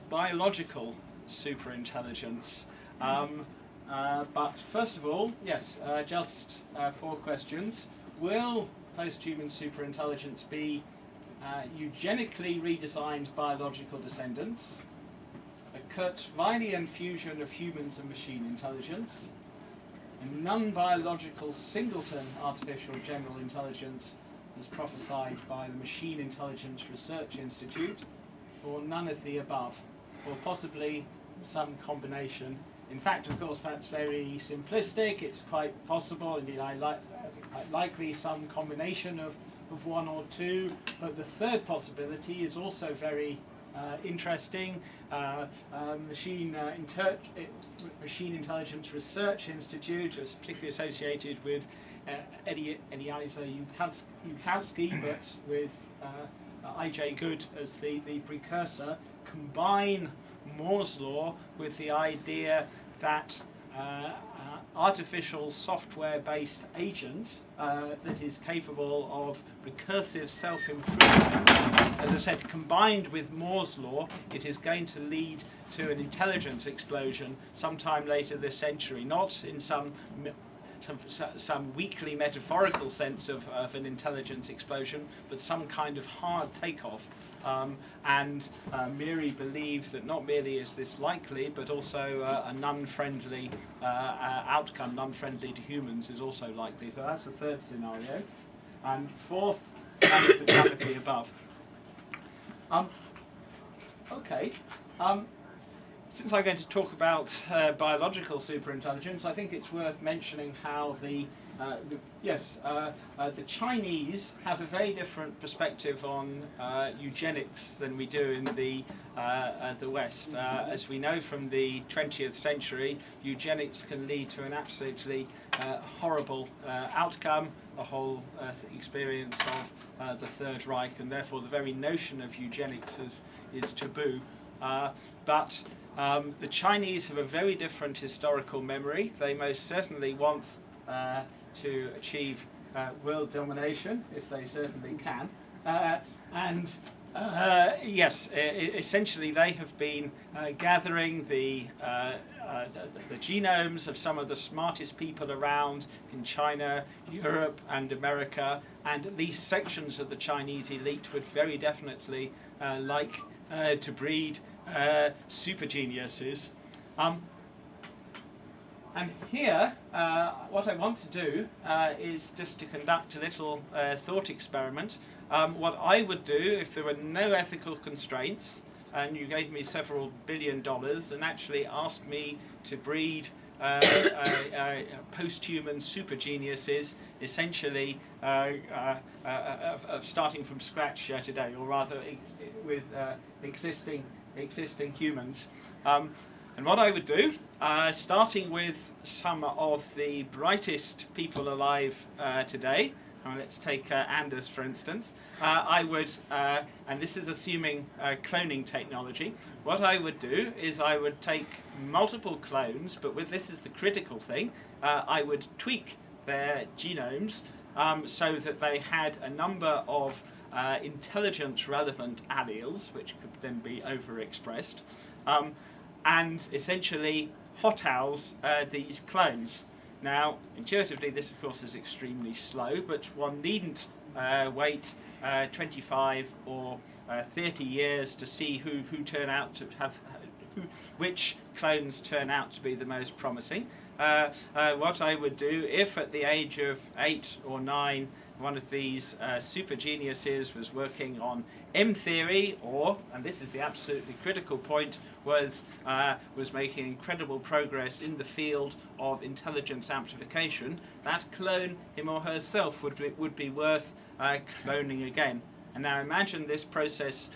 Speaker 5: biological superintelligence. But first of all, yes, just 4 questions. Will post-human superintelligence be eugenically redesigned biological descendants, a Kurzweilian fusion of humans and machine intelligence, a non-biological singleton artificial general intelligence as prophesied by the Machine Intelligence Research Institute, or none of the above, or possibly some combination. In fact, of course, that's very simplistic. It's quite possible, indeed, quite likely some combination of one or two, but the third possibility is also very interesting. Machine Intelligence Research Institute is particularly associated with Eliezer Yudkowsky, but with I.J. Good as the precursor, combine Moore's law with the idea that artificial software-based agent that is capable of recursive self-improvement, as I said, combined with Moore's law, it is going to lead to an intelligence explosion sometime later this century, not in some weakly metaphorical sense of an intelligence explosion, but some kind of hard takeoff. Miri believes that not merely is this likely, but also a non-friendly outcome, non-friendly to humans, is also likely. So that's the third scenario. And fourth, none of the above. Okay. Since I'm going to talk about biological superintelligence, I think it's worth mentioning how the Chinese have a very different perspective on eugenics than we do in the West. As we know from the 20th century, eugenics can lead to an absolutely horrible outcome, a whole experience of the Third Reich, and therefore the very notion of eugenics is taboo. But the Chinese have a very different historical memory. They most certainly want to achieve world domination, if they certainly can. Essentially they have been gathering the genomes of some of the smartest people around in China, Europe and America, and at least sections of the Chinese elite would very definitely like to breed super geniuses. And here, what I want to do is just to conduct a little thought experiment. What I would do if there were no ethical constraints and you gave me several $1 billion and actually asked me to breed posthuman super geniuses, essentially of starting from scratch today, or rather with existing humans. And what I would do, starting with some of the brightest people alive today, let's take Anders for instance, I would, and this is assuming cloning technology, what I would do is I would take multiple clones, but this is the critical thing, I would tweak their genomes so that they had a number of intelligence relevant alleles, which could then be overexpressed, and essentially hothouse these clones. Now, intuitively, this of course is extremely slow, but one needn't wait 25 or 30 years to see who turn out to have, which clones turn out to be the most promising. What I would do, if at the age of 8 or 9 one of these super geniuses was working on M theory, or, and this is the absolutely critical point, was making incredible progress in the field of intelligence amplification, that clone, him or herself, would be worth cloning again. And now imagine this process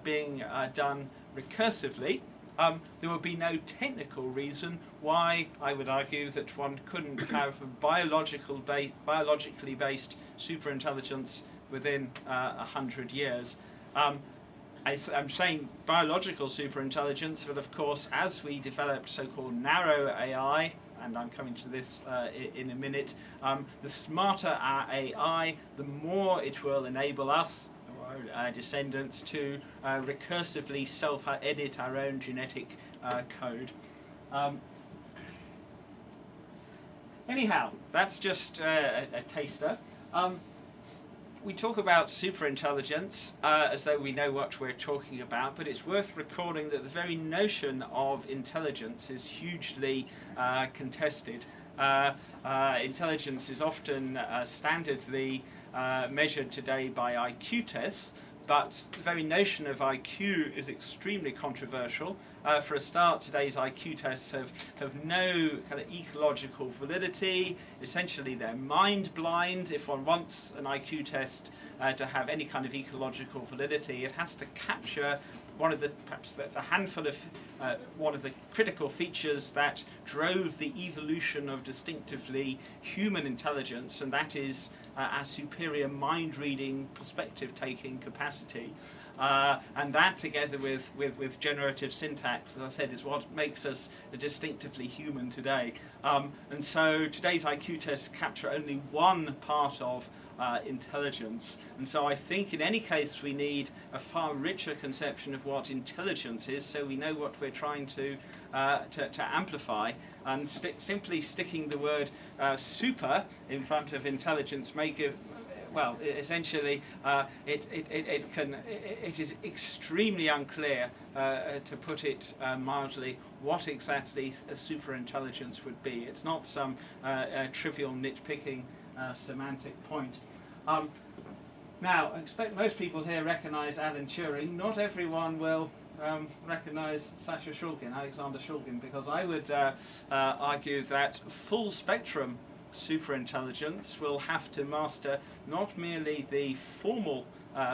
Speaker 5: being done recursively. There would be no technical reason why I would argue that one couldn't have a biologically based superintelligence within 100 years. I'm saying biological superintelligence, but of course as we develop so-called narrow AI, and I'm coming to this in a minute, the smarter our AI, the more it will enable us, our descendants, to recursively self-edit our own genetic code. Anyhow, that's just a taster. we talk about superintelligence as though we know what we're talking about, but it's worth recalling that the very notion of intelligence is hugely contested. Intelligence is often standardly measured today by IQ tests, but the very notion of IQ is extremely controversial. For a start, today's IQ tests have no kind of ecological validity. Essentially, they're mind blind. If one wants an IQ test to have any kind of ecological validity, it has to capture one of the, perhaps the handful of, one of the critical features that drove the evolution of distinctively human intelligence, and that is our superior mind-reading, perspective-taking capacity. And that, together with generative syntax, as I said, is what makes us distinctively human today. And so today's IQ tests capture only one part of intelligence. And so I think in any case we need a far richer conception of what intelligence is, so we know what we're trying to amplify. And simply sticking the word super in front of intelligence may give, well, essentially, it is extremely unclear, to put it mildly, what exactly a superintelligence would be. It's not some trivial nitpicking semantic point. Now, I expect most people here recognise Alan Turing. Not everyone will recognise Alexander Shulgin, because I would argue that full spectrum superintelligence will have to master not merely the formal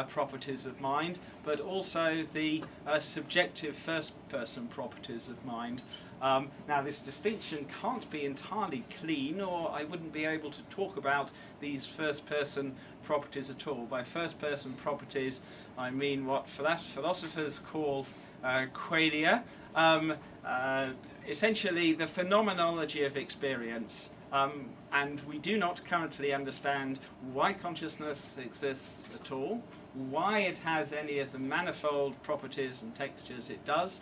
Speaker 5: properties of mind, but also the subjective first-person properties of mind. Now, this distinction can't be entirely clean, or I wouldn't be able to talk about these first-person properties at all. By first-person properties, I mean what philosophers call qualia, essentially the phenomenology of experience. And we do not currently understand why consciousness exists at all, why it has any of the manifold properties and textures it does,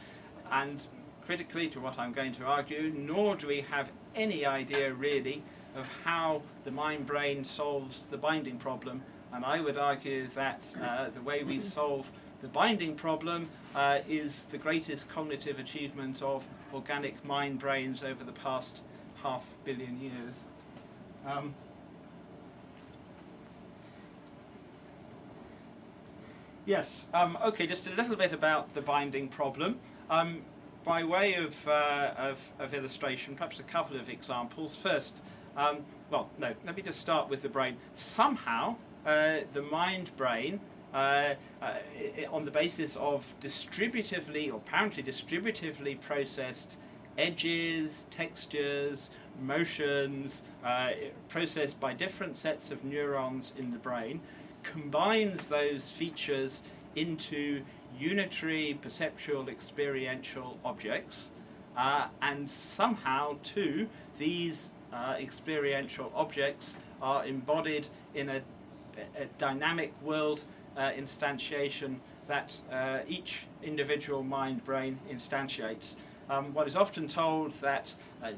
Speaker 5: and critically to what I'm going to argue, nor do we have any idea really of how the mind-brain solves the binding problem. And I would argue that the way we solve the binding problem is the greatest cognitive achievement of organic mind-brains over the past 500 million years. Yes, okay, just a little bit about the binding problem. By way of illustration, perhaps a couple of examples. First, well, no, let me just start with the brain. Somehow, the mind-brain, on the basis of distributively, or apparently distributively processed edges, textures, motions, processed by different sets of neurons in the brain, combines those features into unitary perceptual experiential objects, and somehow too these experiential objects are embodied in a dynamic world instantiation that each individual mind-brain instantiates. One is often told that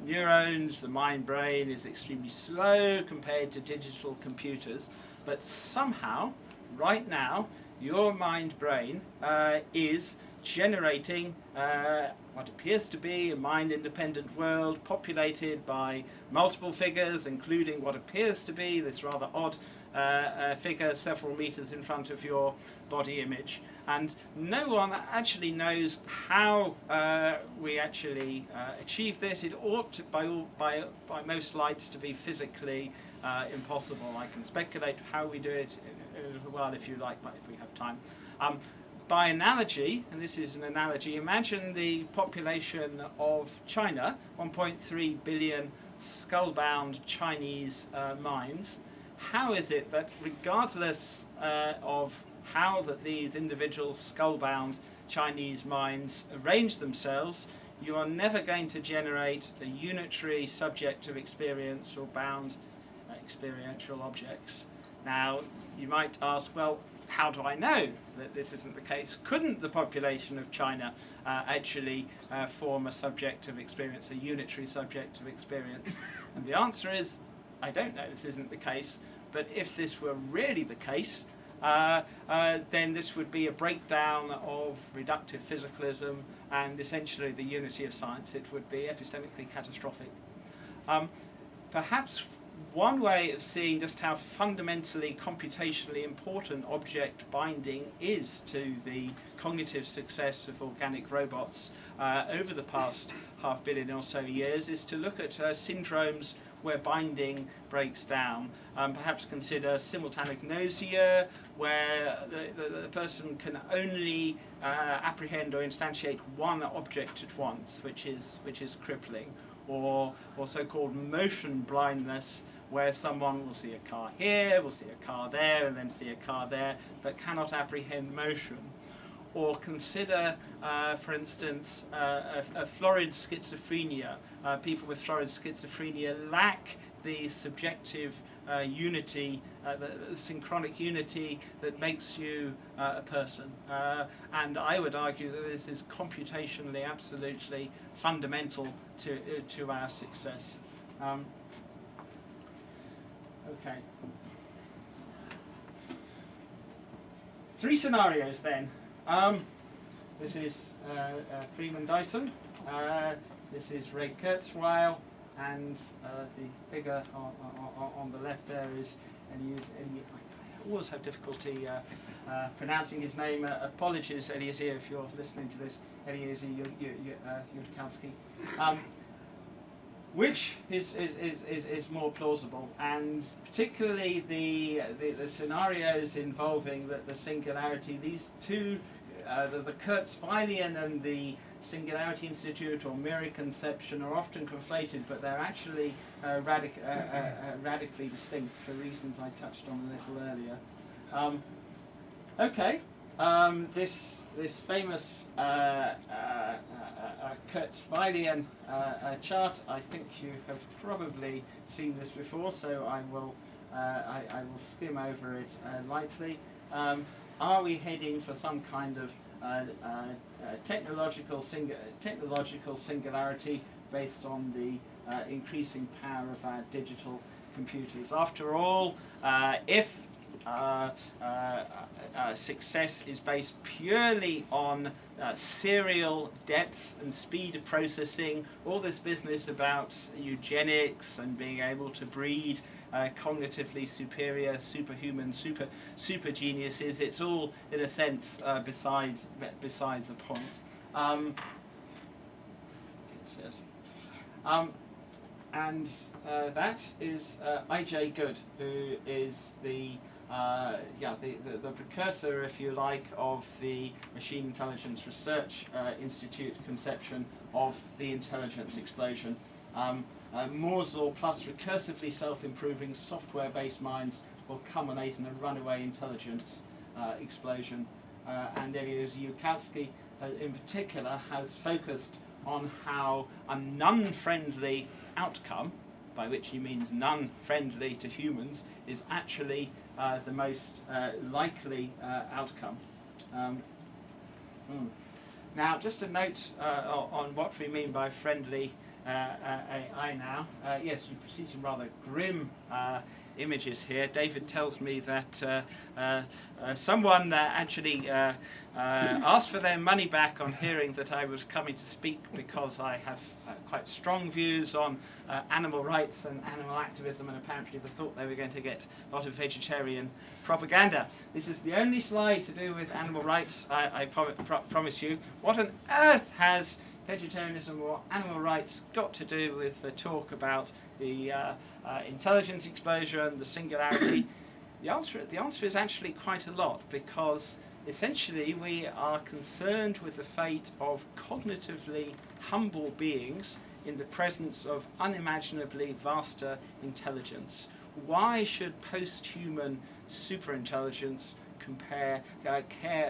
Speaker 5: neurons, the mind-brain, is extremely slow compared to digital computers, but somehow, right now, your mind-brain is generating what appears to be a mind-independent world populated by multiple figures, including what appears to be this rather odd figure several meters in front of your body image. And no one actually knows how we actually achieve this. It ought to, by most lights, to be physically impossible. I can speculate how we do it in a little while if you like, but if we have time. By analogy, and this is an analogy, imagine the population of China, 1.3 billion skull-bound Chinese minds. How is it that regardless of how that these individual skull-bound Chinese minds arrange themselves, you are never going to generate a unitary subject of experience or bound experiential objects? Now, you might ask, well, how do I know that this isn't the case? Couldn't the population of China actually form a subject of experience, a unitary subject of experience? And the answer is, I don't know, this isn't the case. But if this were really the case, then this would be a breakdown of reductive physicalism and essentially the unity of science. It would be epistemically catastrophic. Perhaps one way of seeing just how fundamentally computationally important object binding is to the cognitive success of organic robots over the past half billion or so years is to look at syndromes where binding breaks down. Perhaps consider simultanagnosia, where the person can only apprehend or instantiate one object at once, which is crippling, or so-called motion blindness, where someone will see a car here, will see a car there, and then see a car there, but cannot apprehend motion. Or consider, for instance, a florid schizophrenia. People with florid schizophrenia lack the subjective unity, the synchronic unity that makes you a person. And I would argue that this is computationally absolutely fundamental to our success. Okay. 3 scenarios then. This is Freeman Dyson, this is Ray Kurzweil, and the figure on the left there is I always have difficulty pronouncing his name. Apologies, Eliezer, if you're listening to this, Eliezer Yudkowsky. Which is more plausible, and particularly the scenarios involving the singularity. These two, the Kurzweilian and the Singularity Institute or mirror conception, are often conflated, but they're actually radically distinct for reasons I touched on a little earlier. Okay. This famous Kurzweilian chart, I think you have probably seen this before, so I will skim over it lightly. Are we heading for some kind of technological singularity based on the increasing power of our digital computers? After all, if success is based purely on serial depth and speed of processing, all this business about eugenics and being able to breed cognitively superior, superhuman, super geniuses, it's all in a sense beside the point. And that is I.J. Good, who is the precursor, if you like, of the Machine Intelligence Research Institute conception of the intelligence explosion. Moore's law plus recursively self-improving software-based minds will culminate in a runaway intelligence explosion. And Eliezer Yudkowsky, in particular, has focused on how a non-friendly outcome, by which he means non-friendly to humans, is actually the most likely outcome. Now, just a note on what we mean by friendly AI now. Yes, you see some rather grim images here. David tells me that someone actually asked for their money back on hearing that I was coming to speak because I have quite strong views on animal rights and animal activism, and apparently they thought they were going to get a lot of vegetarian propaganda. This is the only slide to do with animal rights, I promise you. What on earth has vegetarianism or animal rights got to do with the talk about the intelligence explosion, the singularity? The answer is actually quite a lot, because essentially we are concerned with the fate of cognitively humble beings in the presence of unimaginably vaster intelligence. Why should post-human superintelligence care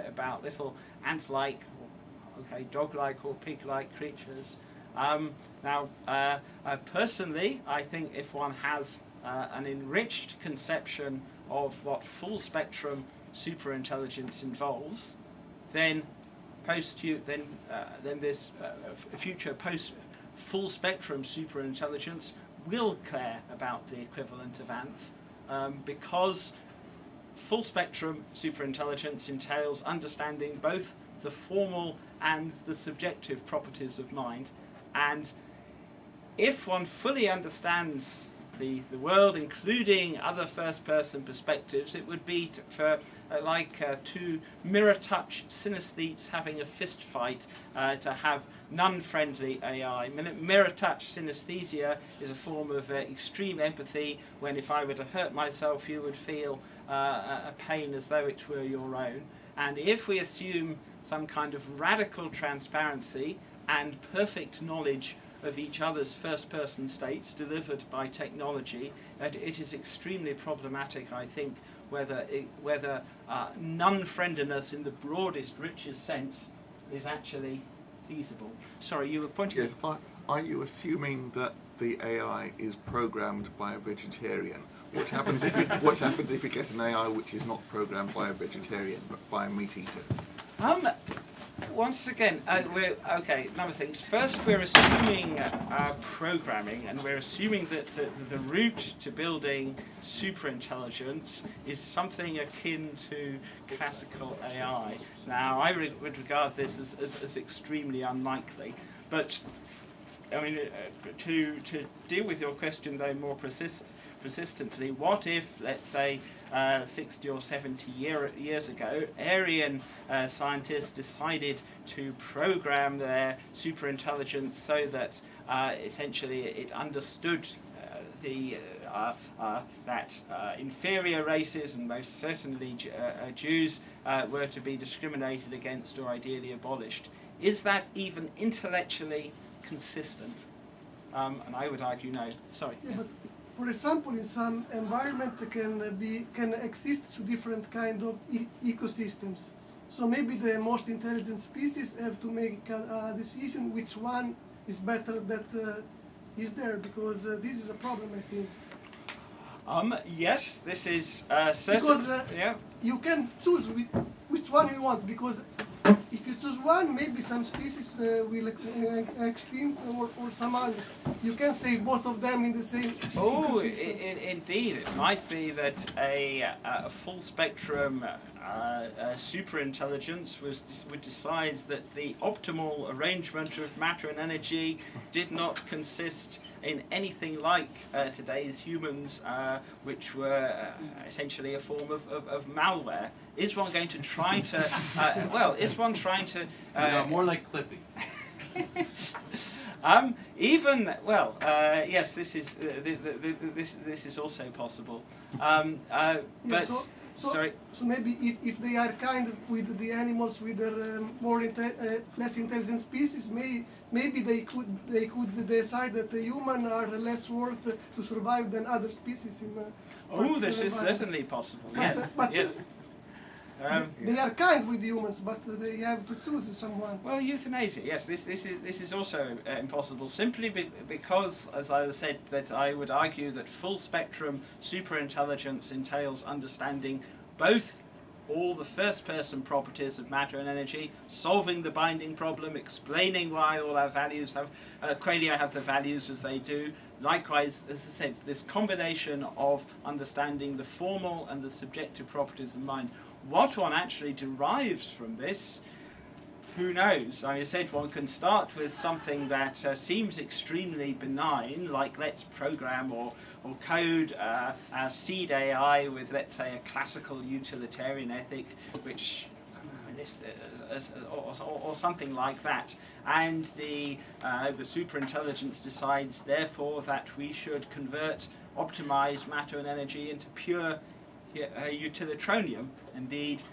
Speaker 5: about little ant-like, dog-like or pig-like creatures? Personally, I think if one has an enriched conception of what full-spectrum superintelligence involves, then this future post-full-spectrum superintelligence will care about the equivalent of ants. because full spectrum superintelligence entails understanding both the formal and the subjective properties of mind. And if one fully understands the world, including other first-person perspectives, it would be like two mirror-touch synesthetes having a fist fight to have none-friendly AI. Mirror-touch synesthesia is a form of extreme empathy, when if I were to hurt myself, you would feel a pain as though it were your own. And if we assume some kind of radical transparency and perfect knowledge of each other's first-person states delivered by technology, it is extremely problematic, I think, whether non-friendliness in the broadest, richest sense is actually feasible. Sorry, you were pointing.
Speaker 6: Yes. Are you assuming that the AI is programmed by a vegetarian? What happens if you get an AI which is not programmed by a vegetarian but by a meat eater?
Speaker 5: Once again, okay, a number of things. First, we're assuming programming, and we're assuming that the route to building superintelligence is something akin to classical AI. Now, I would regard this as extremely unlikely, but I mean, to deal with your question though more persistently, what if, let's say, 60 or 70 years ago, Aryan scientists decided to program their superintelligence so that essentially it understood that inferior races, and most certainly Jews, were to be discriminated against or ideally abolished. Is that even intellectually consistent? And I would argue no. Sorry.
Speaker 7: Yeah, but for example, in some environment can exist to different kind of ecosystems. So maybe the most intelligent species have to make a decision which one is better that is there, because this is a problem, I think.
Speaker 5: Yes, this is certain.
Speaker 7: Because
Speaker 5: yeah.
Speaker 7: you can choose which one you want, because if you choose one, maybe some species will extinct or some others. You can save both of them in the same ecosystem.
Speaker 5: Indeed. It might be that a full spectrum superintelligence would decide that the optimal arrangement of matter and energy did not consist in anything like today's humans, which were essentially a form of malware. Is one going to try to, is one trying to...
Speaker 3: more like Clippy.
Speaker 5: Yes, this is also possible. But sorry.
Speaker 7: So maybe if they are kind with the animals with their less intelligent species, maybe they could decide that the human are less worth to survive than other species in.
Speaker 5: This is certainly possible. Yes.
Speaker 7: But
Speaker 5: yes.
Speaker 7: They are kind with humans, but they have to choose someone.
Speaker 5: Well, euthanasia, yes, this is also impossible, simply because, as I said, that I would argue that full spectrum superintelligence entails understanding both all the first-person properties of matter and energy, solving the binding problem, explaining why all our values have, qualia have the values as they do. Likewise, as I said, this combination of understanding the formal and the subjective properties of mind. What one actually derives from this, who knows? I said one can start with something that seems extremely benign, like let's program or code our seed AI with, let's say, a classical utilitarian ethic, which or something like that, and the superintelligence decides therefore that we should optimize matter and energy into pure utilitarium, indeed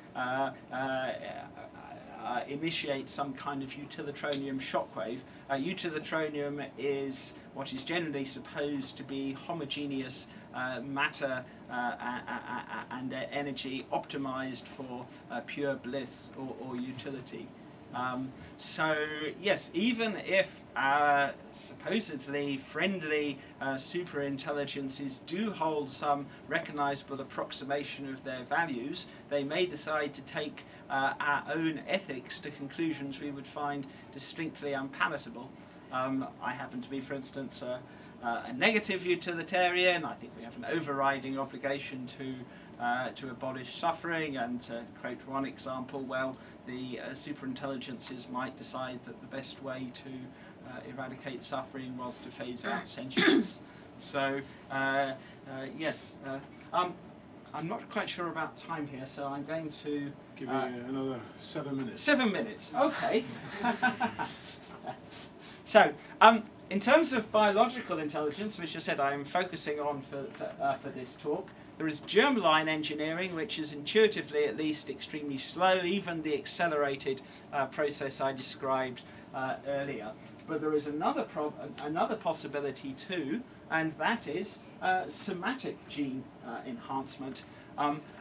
Speaker 5: initiate some kind of utilitarium shockwave. Utilitarium is what is generally supposed to be homogeneous matter and energy optimized for pure bliss or utility. So yes, even if our supposedly friendly superintelligences do hold some recognizable approximation of their values, they may decide to take our own ethics to conclusions we would find distinctly unpalatable. I happen to be, for instance, a negative utilitarian. I think we have an overriding obligation to abolish suffering, and to quote one example, well, the superintelligences might decide that the best way to eradicate suffering was to phase out sentience. So, yes, I'm not quite sure about time here, so I'm going to
Speaker 2: Give you another 7 minutes.
Speaker 5: 7 minutes, okay. So, in terms of biological intelligence, which I said I am focusing on for this talk, there is germline engineering, which is intuitively at least extremely slow, even the accelerated process I described earlier. But there is another possibility too, and that is somatic gene enhancement.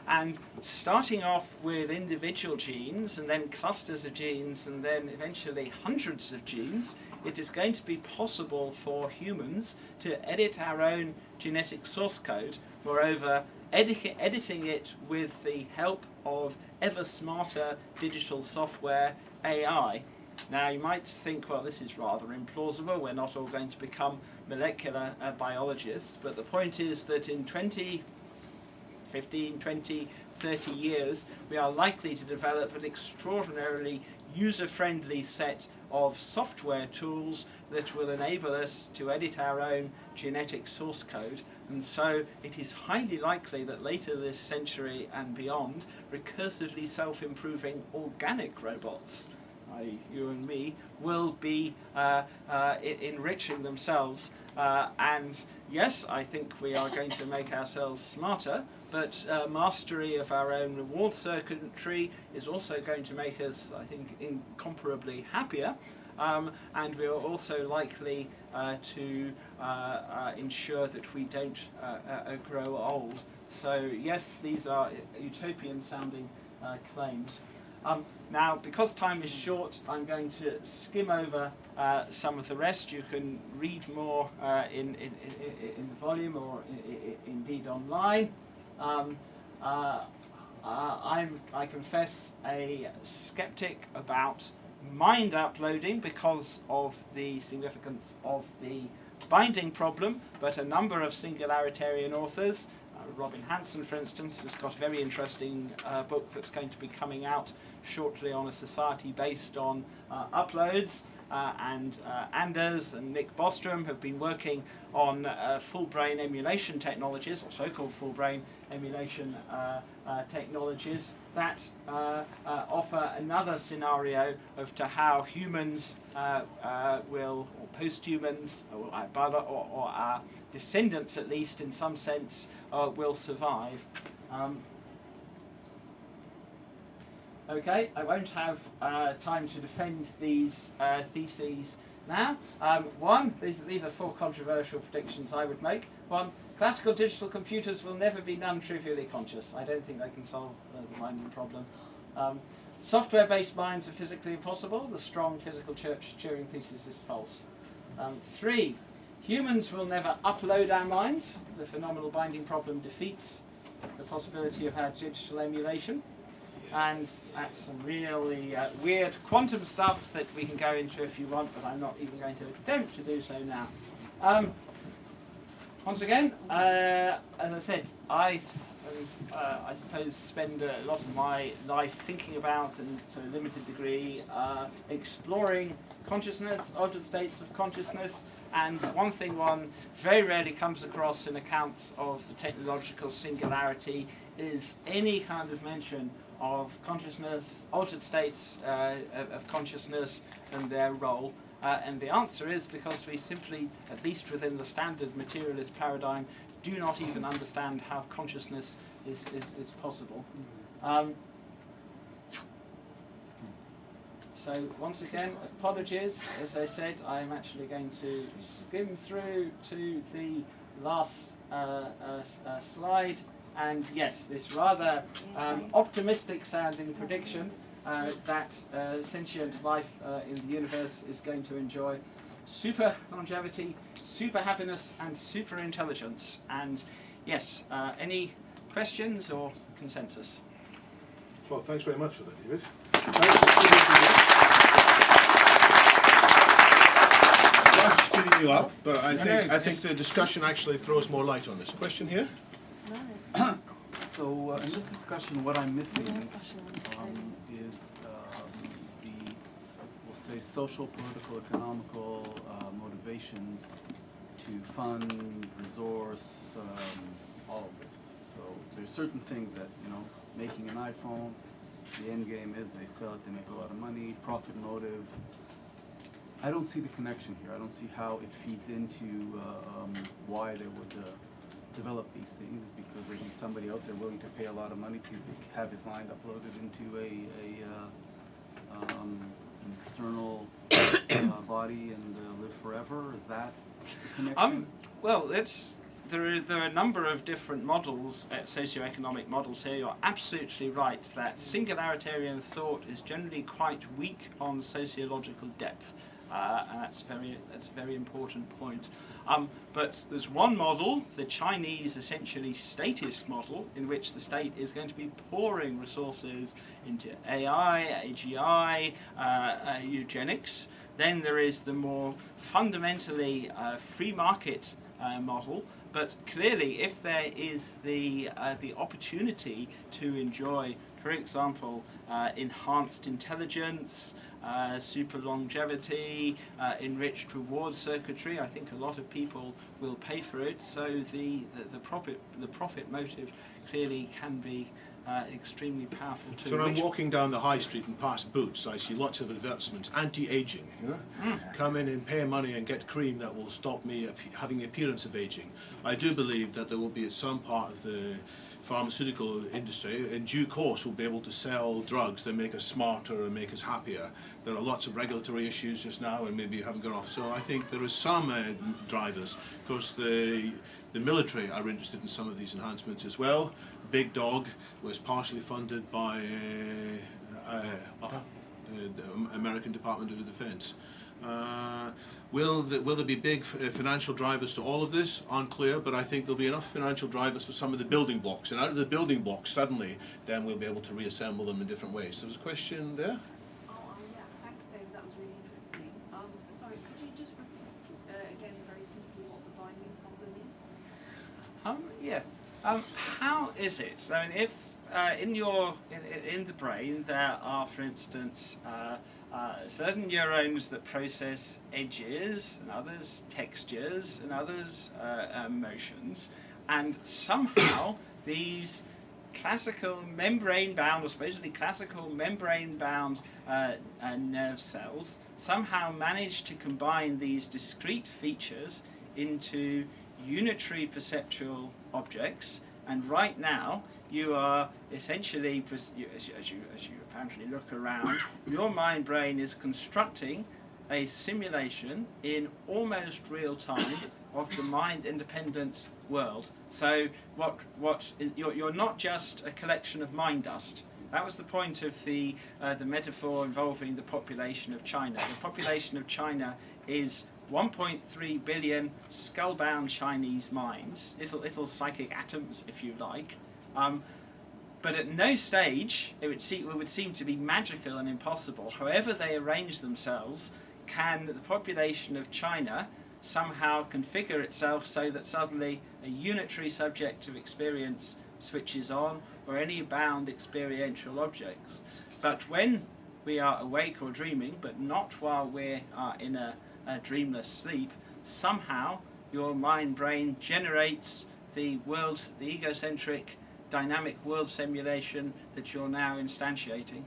Speaker 5: And starting off with individual genes, and then clusters of genes, and then eventually hundreds of genes, it is going to be possible for humans to edit our own genetic source code. Moreover, editing it with the help of ever smarter digital software, AI. Now you might think, well, this is rather implausible, we're not all going to become molecular biologists, but the point is that in 15, 20, 30 years, we are likely to develop an extraordinarily user-friendly set of software tools that will enable us to edit our own genetic source code. And so it is highly likely that later this century and beyond, recursively self-improving organic robots, i.e. you and me, will be enriching themselves. And yes, I think we are going to make ourselves smarter, but mastery of our own reward circuitry is also going to make us, I think, incomparably happier. And we are also likely to ensure that we don't grow old. So yes, these are utopian sounding claims. Now, because time is short, I'm going to skim over some of the rest. You can read more in the volume or indeed online. I confess a skeptic about mind uploading because of the significance of the binding problem, but a number of singularitarian authors, Robin Hanson, for instance, has got a very interesting book that's going to be coming out shortly on a society based on uploads, and Anders and Nick Bostrom have been working on full brain emulation technologies, or so-called full brain emulation technologies that offer another scenario of to how humans will, or posthumans, or our descendants at least in some sense, will survive. Okay, I won't have time to defend these theses now. One, these are 4 controversial predictions I would make. One, classical digital computers will never be non-trivially conscious. I don't think they can solve the minding problem. Software-based minds are physically impossible. The strong physical Turing thesis is false. 3, humans will never upload our minds. The phenomenal binding problem defeats the possibility of our digital emulation. And that's some really weird quantum stuff that we can go into if you want, but I'm not even going to attempt to do so now. Once again, as I said, I suppose spend a lot of my life thinking about, and to a limited degree, exploring consciousness, altered states of consciousness, and one thing one very rarely comes across in accounts of the technological singularity is any kind of mention of consciousness, altered states of consciousness and their role. And the answer is because we simply, at least within the standard materialist paradigm, do not even understand how consciousness is possible. So once again, apologies. As I said, I'm actually going to skim through to the last slide. And yes, this rather optimistic sounding prediction that sentient life in the universe is going to enjoy super longevity, super happiness, and super intelligence. And yes, any questions or consensus?
Speaker 2: Well, thanks very much for that, David. Thanks for pull you up, but I think the discussion actually throws more light on this. Question here?
Speaker 8: So in this discussion, what I'm missing is the, we'll say, social, political, economical motivations to fund, resource, all of this. So there's certain things that, you know, making an iPhone, the end game is they sell it, they make a lot of money, profit motive. I don't see the connection here. I don't see how it feeds into why they would develop these things, because there'd be somebody out there willing to pay a lot of money to have his mind uploaded into an external body and live forever. Is that the connection?
Speaker 5: Well, there are a number of different models, socioeconomic models here. You're absolutely right that singularitarian thought is generally quite weak on sociological depth. And that's a very important point. But there's one model, the Chinese essentially statist model, in which the state is going to be pouring resources into AI, AGI, eugenics. Then there is the more fundamentally free market model. But clearly, if there is the opportunity to enjoy, for example, enhanced intelligence, super longevity, enriched reward circuitry, I think a lot of people will pay for it. So the profit motive clearly can be extremely powerful too.
Speaker 2: So when I'm walking down the high street and past Boots, I see lots of advertisements, anti-aging. You know? Come in and pay money and get cream that will stop me having the appearance of aging. I do believe that there will be some part of the pharmaceutical industry in due course will be able to sell drugs that make us smarter and make us happier. There are lots of regulatory issues just now and maybe you haven't gone off. So I think there is some drivers. Of course the military are interested in some of these enhancements as well. Big Dog was partially funded by the American Department of Defense. Will there be big financial drivers to all of this? Unclear, but I think there'll be enough financial drivers for some of the building blocks. And out of the building blocks, suddenly, then we'll be able to reassemble them in different ways. So there's a question there?
Speaker 9: Yeah, thanks, David. That was really interesting. Sorry, could you just repeat again very simply what the binding problem is?
Speaker 5: How is it? I mean, if in the brain there are, for instance, certain neurons that process edges, and others textures, and others motions, and somehow these classical membrane-bound, or supposedly classical membrane-bound nerve cells somehow manage to combine these discrete features into unitary perceptual objects. And right now, you are essentially, as you apparently look around, your mind brain is constructing a simulation in almost real time of the mind-independent world. So you're not just a collection of mind dust. That was the point of the metaphor involving the population of China. The population of China is 1.3 billion skull-bound Chinese minds, little psychic atoms, if you like. But at no stage it would seem to be magical and impossible. However they arrange themselves, can the population of China somehow configure itself so that suddenly a unitary subject of experience switches on, or any bound experiential objects. But when we are awake or dreaming, but not while we are in a dreamless sleep, somehow your mind brain generates the egocentric dynamic world simulation that you're now instantiating.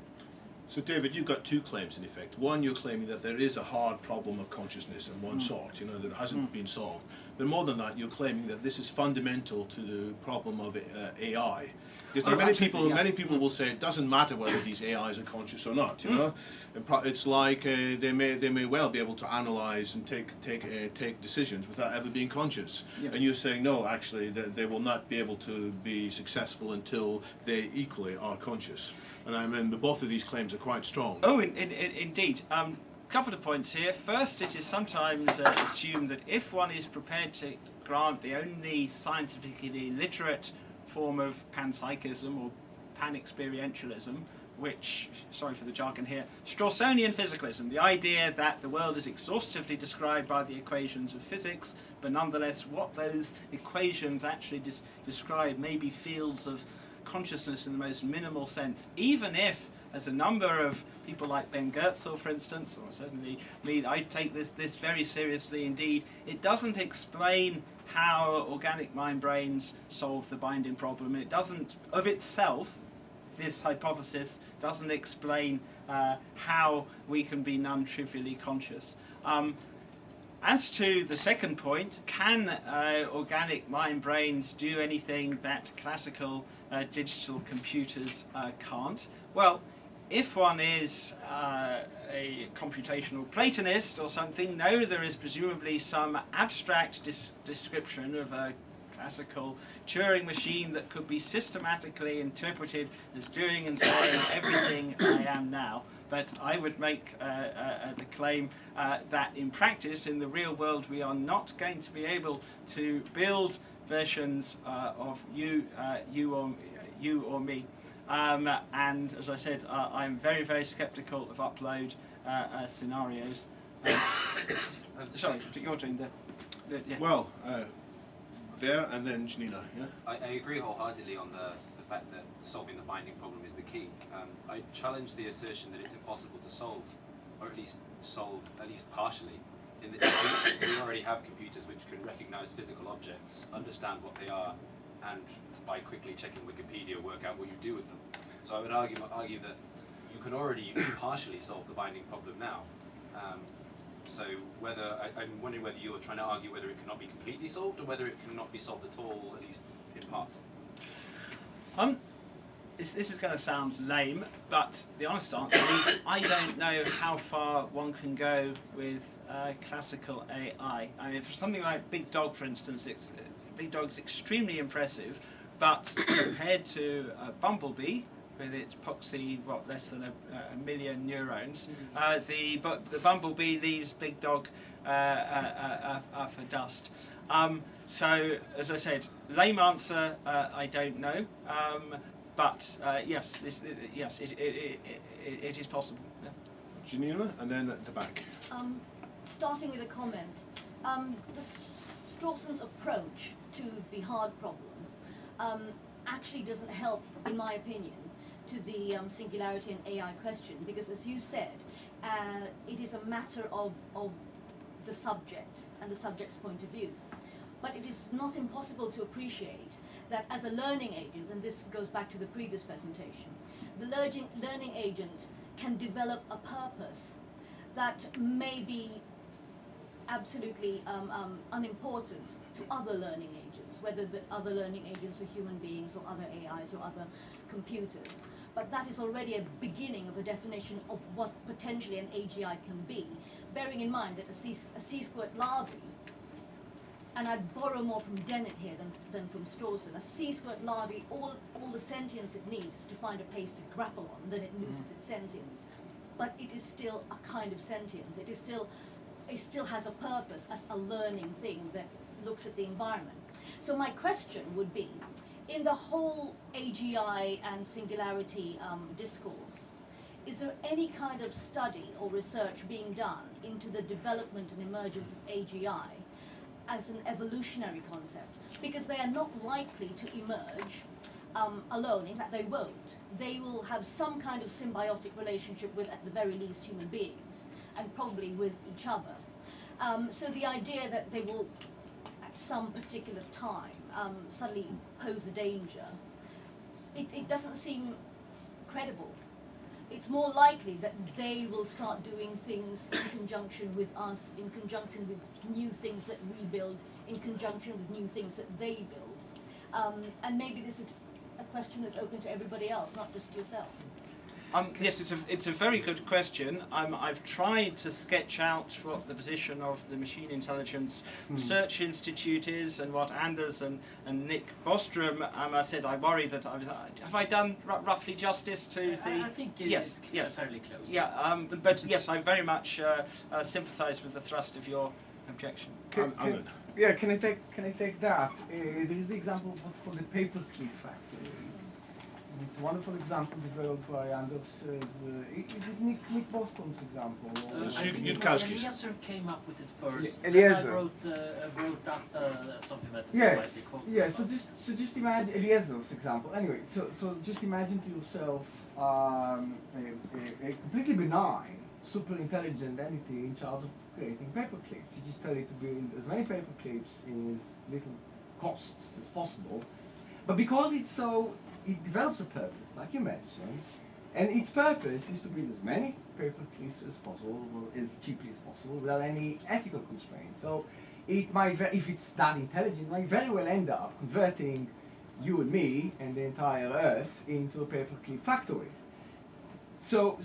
Speaker 2: So David, you've got two claims in effect. One, you're claiming that there is a hard problem of consciousness of one sort, you know, that hasn't been solved. But more than that, you're claiming that this is fundamental to the problem of AI. Because there are many people will say it doesn't matter whether these AIs are conscious or not. You know, it's like they may well be able to analyze and take decisions without ever being conscious. Yeah. And you're saying no, actually, they will not be able to be successful until they equally are conscious. And I mean, both of these claims are quite strong.
Speaker 5: Oh, indeed. Couple of points here. First, it is sometimes assumed that if one is prepared to grant the only scientifically literate form of panpsychism or pan-experientialism, which, sorry for the jargon here, Strawsonian physicalism, the idea that the world is exhaustively described by the equations of physics, but nonetheless what those equations actually describe may be fields of consciousness in the most minimal sense, even if, as a number of people like Ben Goertzel, for instance, or certainly me, I take this very seriously indeed, it doesn't explain how organic mind brains solve the binding problem. It doesn't, of itself, this hypothesis doesn't explain how we can be non-trivially conscious. As to the second point, can organic mind brains do anything that classical digital computers can't? Well, if one is a computational Platonist or something, no, there is presumably some abstract description of a classical Turing machine that could be systematically interpreted as doing and saying everything I am now. But I would make the claim that in practice, in the real world, we are not going to be able to build versions of you or me. And as I said, I'm very, very skeptical of upload scenarios. Sorry, you're doing yeah.
Speaker 2: Well, there and then Janina. Yeah.
Speaker 10: I agree wholeheartedly on the fact that solving the binding problem is the key. I challenge the assertion that it's impossible to solve, or at least solve at least partially. In that we already have computers which can recognize physical objects, understand what they are, and by quickly checking Wikipedia, work out what you do with them. So I would argue that you can already partially solve the binding problem now. So I'm wondering whether you're trying to argue whether it cannot be completely solved, or whether it cannot be solved at all, at least in part.
Speaker 5: This is going to sound lame, but the honest answer is I don't know how far one can go with classical AI. I mean, for something like Big Dog, for instance, Big Dog's extremely impressive, but compared to Bumblebee, with its poxy, less than a million neurons, the Bumblebee leaves Big Dog for dust. So, as I said, lame answer, I don't know, but yes, it is possible. Yeah.
Speaker 2: Janina, and then at the back.
Speaker 11: Starting with a comment, Strawson's approach to the hard problem actually doesn't help, in my opinion, to the singularity and AI question, because as you said, it is a matter of the subject and the subject's point of view. But it is not impossible to appreciate that as a learning agent, and this goes back to the previous presentation, the learning agent can develop a purpose that may be absolutely unimportant to other learning agents, whether the other learning agents are human beings or other AIs or other computers. But that is already a beginning of a definition of what potentially an AGI can be, bearing in mind that a C-squared larvae, and I'd borrow more from Dennett here than from Strawson, a C-squared larvae, all the sentience it needs is to find a place to grapple on, then it loses its sentience. But it is still a kind of sentience. It still has a purpose as a learning thing that looks at the environment. So my question would be, in the whole AGI and singularity discourse, is there any kind of study or research being done into the development and emergence of AGI as an evolutionary concept? Because they are not likely to emerge alone. In fact, they won't. They will have some kind of symbiotic relationship with, at the very least, human beings, and probably with each other. So the idea that they will, at some particular time, suddenly pose a danger, it doesn't seem credible. It's more likely that they will start doing things in conjunction with us, in conjunction with new things that we build, in conjunction with new things that they build. And maybe this is a question that's open to everybody else, not just yourself.
Speaker 5: Yes, it's a very good question. I've tried to sketch out what the position of the Machine Intelligence Research Institute is, and what Anders and Nick Bostrom. I said I worry that have I done roughly justice to the?
Speaker 4: I think
Speaker 5: yes,
Speaker 4: fairly close.
Speaker 5: Yeah, but yes, I very much sympathise with the thrust of your objection.
Speaker 1: Can I take that? There is the example of what's called the paperclip factory, It's a wonderful example developed by Anders. Is it Nick Boston's example? Or
Speaker 2: Eliezer
Speaker 4: came up with it first.
Speaker 1: Eliezer.
Speaker 4: I wrote up something that
Speaker 1: Yes. Yeah. So just imagine Eliezer's example. Anyway, so just imagine to yourself a completely benign, super intelligent entity in charge of creating paper clips. You just tell it to build as many paper clips in as little cost as possible. But because it develops a purpose, like you mentioned, and its purpose is to build as many paper clips as possible, as cheaply as possible, without any ethical constraints. So it might, if it's that intelligent, it might very well end up converting you and me and the entire Earth into a paperclip factory. So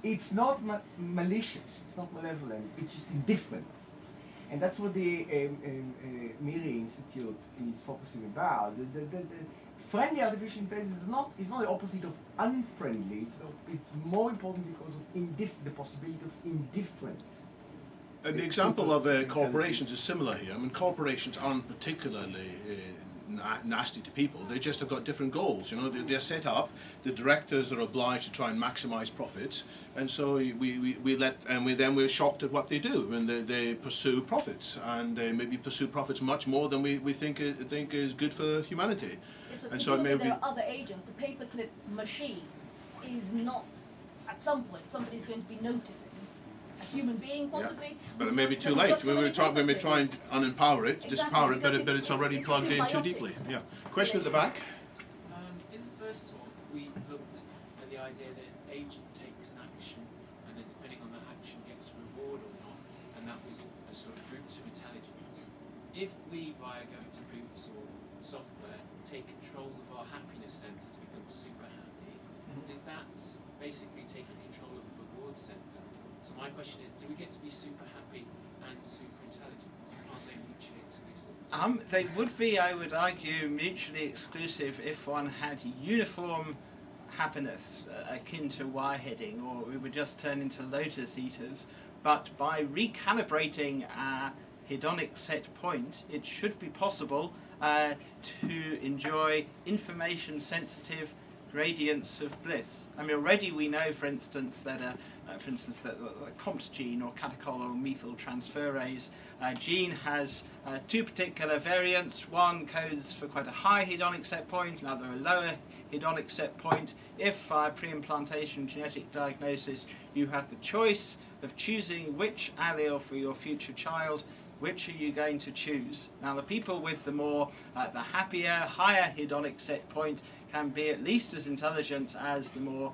Speaker 1: it's not malicious, it's not malevolent, it's just indifferent. And that's what the MIRI Institute is focusing about. The friendly artificial intelligence is not the opposite of unfriendly. It's more important because of the possibility of indifferent.
Speaker 2: And the example of corporations is similar here. I mean, corporations aren't particularly nasty to people. They just have got different goals. You know, they're set up. The directors are obliged to try and maximise profits, and so we're shocked at what they do. I mean, they pursue profits, and they maybe pursue profits much more than we think is good for humanity.
Speaker 11: Yes, but
Speaker 2: and so maybe
Speaker 11: there are other agents. The paperclip machine is not. At some point, somebody's going to be noticing. A human being, possibly.
Speaker 2: Yeah. But it may be too late. We may try and unempower it,
Speaker 11: Exactly,
Speaker 2: disempower it, but it's already
Speaker 11: it's
Speaker 2: plugged in too
Speaker 11: symbiotic.
Speaker 2: deeply. Yeah. Question at the back.
Speaker 12: In the first talk, we looked at the idea that an agent takes an action, and then depending on that action gets a reward or not, and that was a sort of route to intelligence. If we, via going to boots or software, take control of our happiness center to become super happy, is that basically taking control of the reward center? So my question is, do we get to be super happy and super intelligent? Aren't they mutually exclusive?
Speaker 5: They would be, I would argue, mutually exclusive if one had uniform happiness akin to wireheading, or we would just turn into lotus eaters. But by recalibrating our hedonic set point, it should be possible to enjoy information-sensitive gradients of bliss. I mean, already we know, for instance, that the Compt gene, or catechol or methyl transferase gene, has two particular variants. One codes for quite a high hedonic set point, another a lower hedonic set point. If pre-implantation genetic diagnosis, you have the choice of choosing which allele for your future child, which are you going to choose? Now, the people with the the happier, higher hedonic set point can be at least as intelligent as the more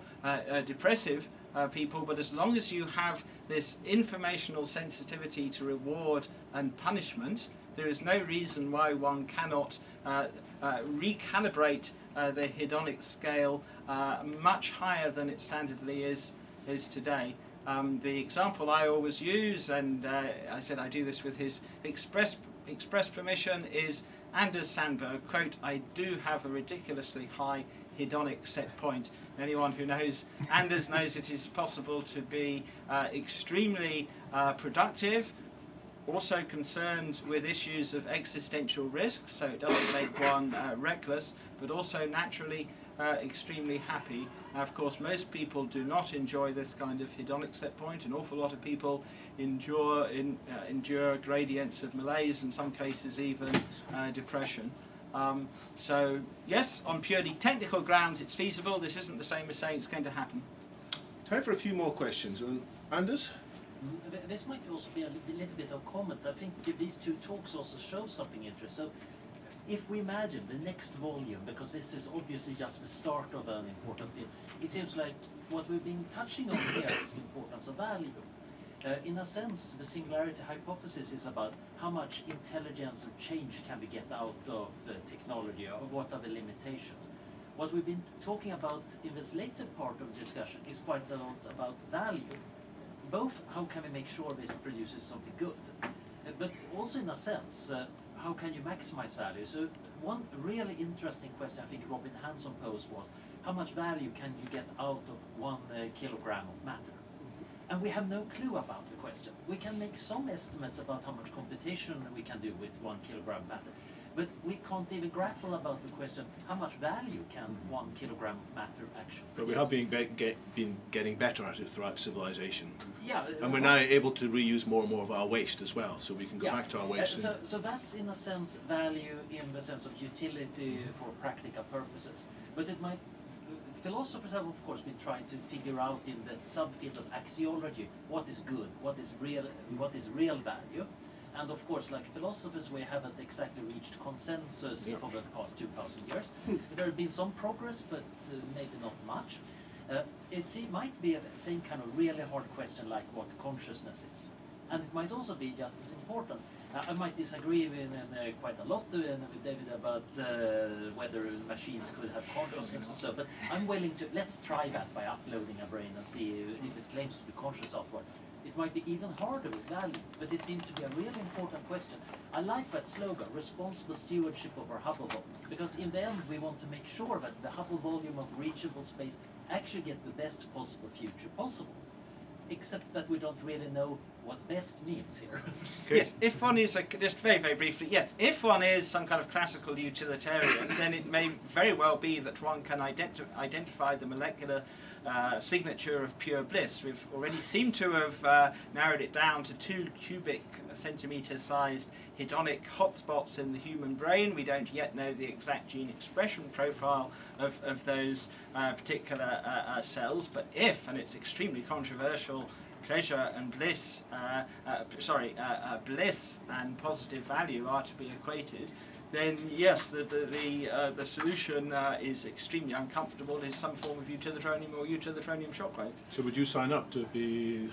Speaker 5: depressive people, but as long as you have this informational sensitivity to reward and punishment, there is no reason why one cannot recalibrate the hedonic scale much higher than it standardly is today. The example I always use, and I said I do this with his express permission, is Anders Sandberg, quote, "I do have a ridiculously high hedonic set point." Anyone who knows Anders knows it is possible to be extremely productive, also concerned with issues of existential risks, so it doesn't make one reckless, but also naturally extremely happy. Of course, most people do not enjoy this kind of hedonic set point. An awful lot of people endure gradients of malaise, in some cases even depression. So yes, on purely technical grounds it's feasible. This isn't the same as saying it's going to happen.
Speaker 2: Time for a few more questions. Anders?
Speaker 4: This might also be a little bit of comment. I think these two talks also show something interesting. So if we imagine the next volume, because this is obviously just the start of an important field, it seems like what we've been touching on here is the importance of value. In a sense, the singularity hypothesis is about how much intelligence or change can we get out of technology, or what are the limitations. What we've been talking about in this later part of the discussion is quite a lot about value. Both how can we make sure this produces something good, but also in a sense, how can you maximize value? So one really interesting question I think Robin Hanson posed was, how much value can you get out of 1 kilogram of matter? And we have no clue about the question. We can make some estimates about how much computation we can do with 1 kilogram of matter. But we can't even grapple about the question, how much value can 1 kilogram of matter actually produce?
Speaker 2: But we have been getting better at it throughout civilization.
Speaker 4: Yeah,
Speaker 2: and we're now able to reuse more and more of our waste as well, so we can go
Speaker 4: yeah.
Speaker 2: back to our waste.
Speaker 4: So that's in a sense value in the sense of utility for practical purposes. But it might, philosophers have of course been trying to figure out in the subfield of axiology what is good, what is real value. And of course, like philosophers, we haven't exactly reached consensus for the past 2,000 years. There have been some progress, but maybe not much. It might be the same kind of really hard question like what consciousness is. And it might also be just as important. I might disagree with quite a lot with David about whether machines could have consciousness and so, but I'm willing to, let's try that by uploading a brain and see if it claims to be conscious afterward. It might be even harder with value, but it seems to be a really important question. I like that slogan, responsible stewardship over Hubble volume, because in the end we want to make sure that the Hubble volume of reachable space actually get the best possible future possible. Except that we don't really know what best means here.
Speaker 2: Okay.
Speaker 5: Yes, if one is, just very, very briefly, yes, if one is some kind of classical utilitarian, then it may very well be that one can identify the molecular signature of pure bliss. We've already seemed to have narrowed it down to 2 cubic centimetre sized hedonic hotspots in the human brain. We don't yet know the exact gene expression profile of those particular cells, but if, and it's extremely controversial, pleasure and bliss, bliss and positive value are to be equated, then yes, the solution is extremely uncomfortable. It is some form of utilitarian or utilitarian shockwave.
Speaker 2: So would you sign up to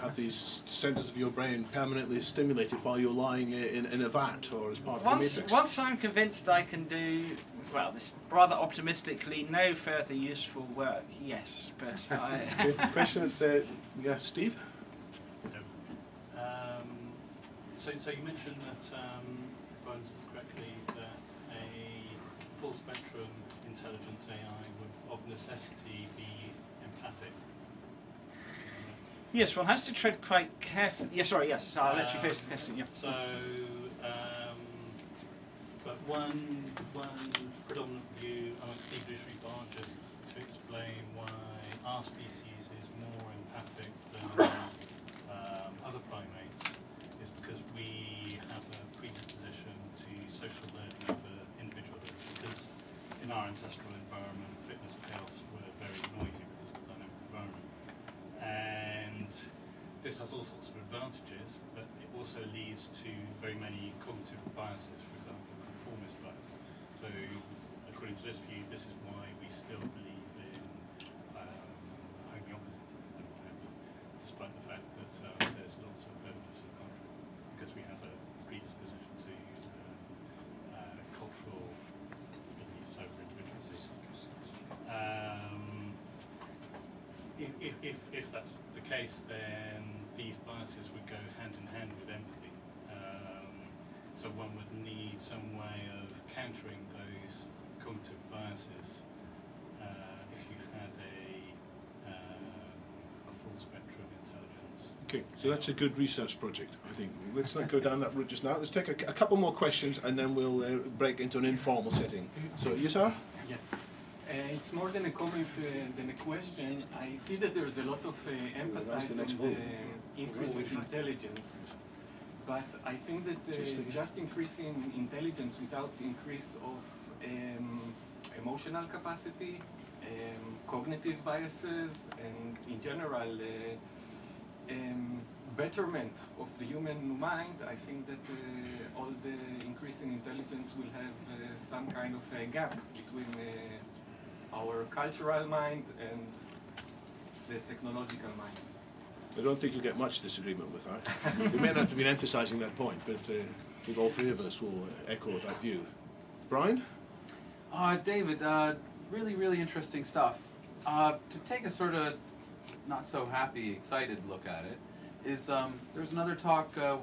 Speaker 2: have these centres of your brain permanently stimulated while you're lying in a vat or as part of the matrix?
Speaker 5: Once I'm convinced I can do, well, this rather optimistically, no further useful work, yes, but I...
Speaker 2: Question, Steve?
Speaker 13: So you mentioned that, if I understood correctly, that a full spectrum intelligence AI would of necessity be empathic.
Speaker 5: Yes, one has to tread quite carefully. Yes, sorry, yes, I'll let you finish the question. Yeah.
Speaker 13: So, but one predominant view amongst evolutionary biologists to explain why our species is more empathic than other primates is because we have a predisposition to social learning over individualism. Because in our ancestral environment, fitness pales were very noisy because of the dynamic environment. And this has all sorts of advantages, but it also leads to very many cognitive biases, for example, conformist bias. So according to this view, this is why we still believe in homeopathy at the moment, despite the fact that there's lots of evidence to the contrary, because we have a predisposition to cultural beliefs over individuals. If that's the case, then these biases would go hand in hand with empathy. So one would need some way of countering those cognitive biases if you had a full spectrum intelligence.
Speaker 2: Okay, so that's a good research project, I think. Let's not go down that route just now. Let's take a couple more questions and then we'll break into an informal setting. So, yes, sir?
Speaker 14: Yes. It's more than a comment than a question. I see that there's a lot of emphasis on the increase of intelligence, but I think that just increasing intelligence without increase of emotional capacity, cognitive biases, and in general betterment of the human mind, I think that all the increase in intelligence will have some kind of a gap between our cultural mind and the technological mind.
Speaker 2: I don't think you'll get much disagreement with that. We may not have been emphasising that point, but I think all three of us will echo that view. Brian?
Speaker 3: David, really, really interesting stuff. To take a sort of not so happy, excited look at it, is there's another talk a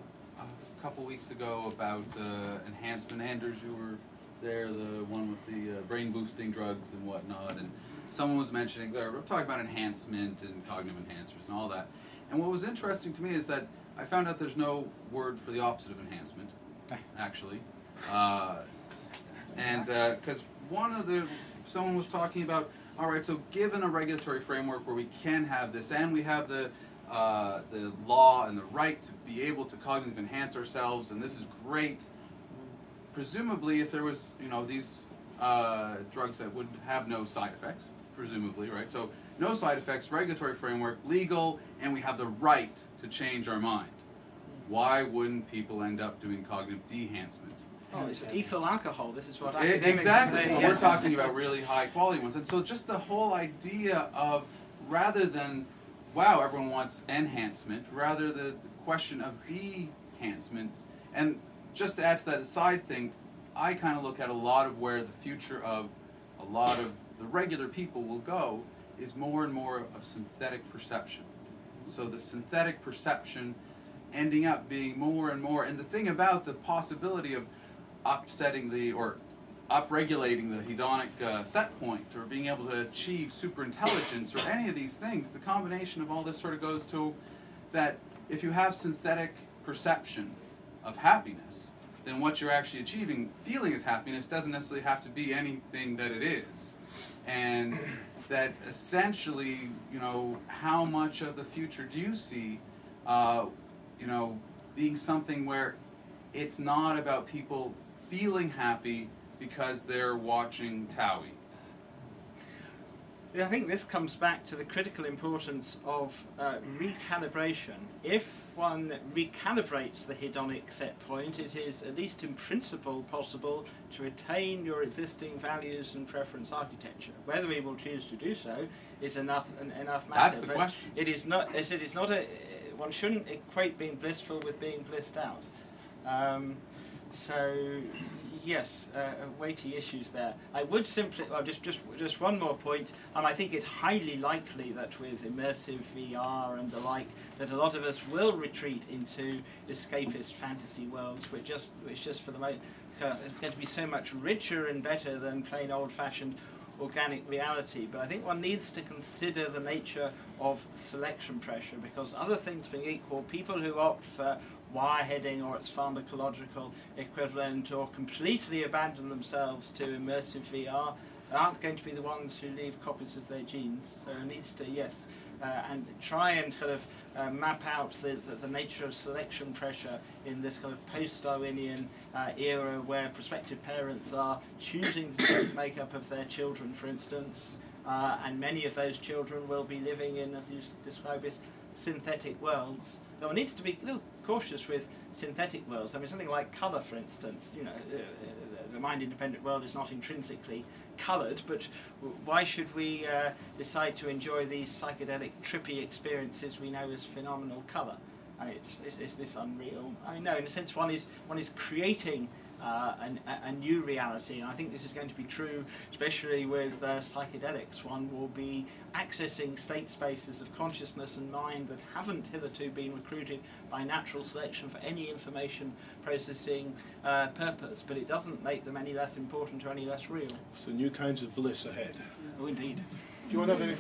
Speaker 3: couple weeks ago about enhancement. Anders, you were there, the one with the brain boosting drugs and whatnot, and someone was mentioning, they were talking about enhancement and cognitive enhancers and all that. And what was interesting to me is that I found out there's no word for the opposite of enhancement, actually. And because someone was talking about, all right, so given a regulatory framework where we can have this, and we have the law and the right to be able to cognitively enhance ourselves, and this is great. Presumably, if there was, these drugs that would have no side effects, presumably, right? So no side effects, regulatory framework, legal, and we have the right to change our mind. Why wouldn't people end up doing cognitive de-enhancement?
Speaker 5: Oh, it's ethyl alcohol. This is what academics
Speaker 3: exactly.
Speaker 5: say.
Speaker 3: Well, we're talking about really high quality ones, and so just the whole idea of rather than wow, everyone wants enhancement, rather the question of de-enhancement, and just to add to that side thing, I kind of look at a lot of where the future of a lot of the regular people will go is more and more of synthetic perception. So the synthetic perception ending up being more and more, and the thing about the possibility of upregulating the hedonic set point, or being able to achieve superintelligence, or any of these things, the combination of all this sort of goes to that if you have synthetic perception of happiness, then what you're actually achieving, feeling as happiness, doesn't necessarily have to be anything that it is. And that essentially, how much of the future do you see, being something where it's not about people feeling happy because they're watching TOWIE?
Speaker 5: I think this comes back to the critical importance of recalibration. If one recalibrates the hedonic set point, it is, at least in principle, possible to retain your existing values and preference architecture. Whether we will choose to do so is enough matter.
Speaker 3: That's the question.
Speaker 5: It is not. One shouldn't equate being blissful with being blissed out. So, yes, weighty issues there. I would simply, just one more point. I think it's highly likely that with immersive VR and the like, that a lot of us will retreat into escapist fantasy worlds, which just for the moment, it's going to be so much richer and better than plain old-fashioned organic reality. But I think one needs to consider the nature of selection pressure, because other things being equal, people who opt for wireheading or its pharmacological equivalent, or completely abandon themselves to immersive VR, aren't going to be the ones who leave copies of their genes. So it needs to, and try and kind of map out the nature of selection pressure in this kind of post-Darwinian era where prospective parents are choosing the genetic makeup of their children, for instance, and many of those children will be living in, as you describe it, synthetic worlds. Though one needs to be a little cautious with synthetic worlds. I mean, something like colour, for instance. The mind-independent world is not intrinsically coloured, but why should we decide to enjoy these psychedelic, trippy experiences we know as phenomenal colour? I mean, is this unreal? I mean, no. In a sense, one is creating a new reality, and I think this is going to be true, especially with psychedelics. One will be accessing state spaces of consciousness and mind that haven't hitherto been recruited by natural selection for any information processing purpose, but it doesn't make them any less important or any less real.
Speaker 2: So new kinds of bliss ahead.
Speaker 5: Oh, indeed.
Speaker 2: Do you want to have any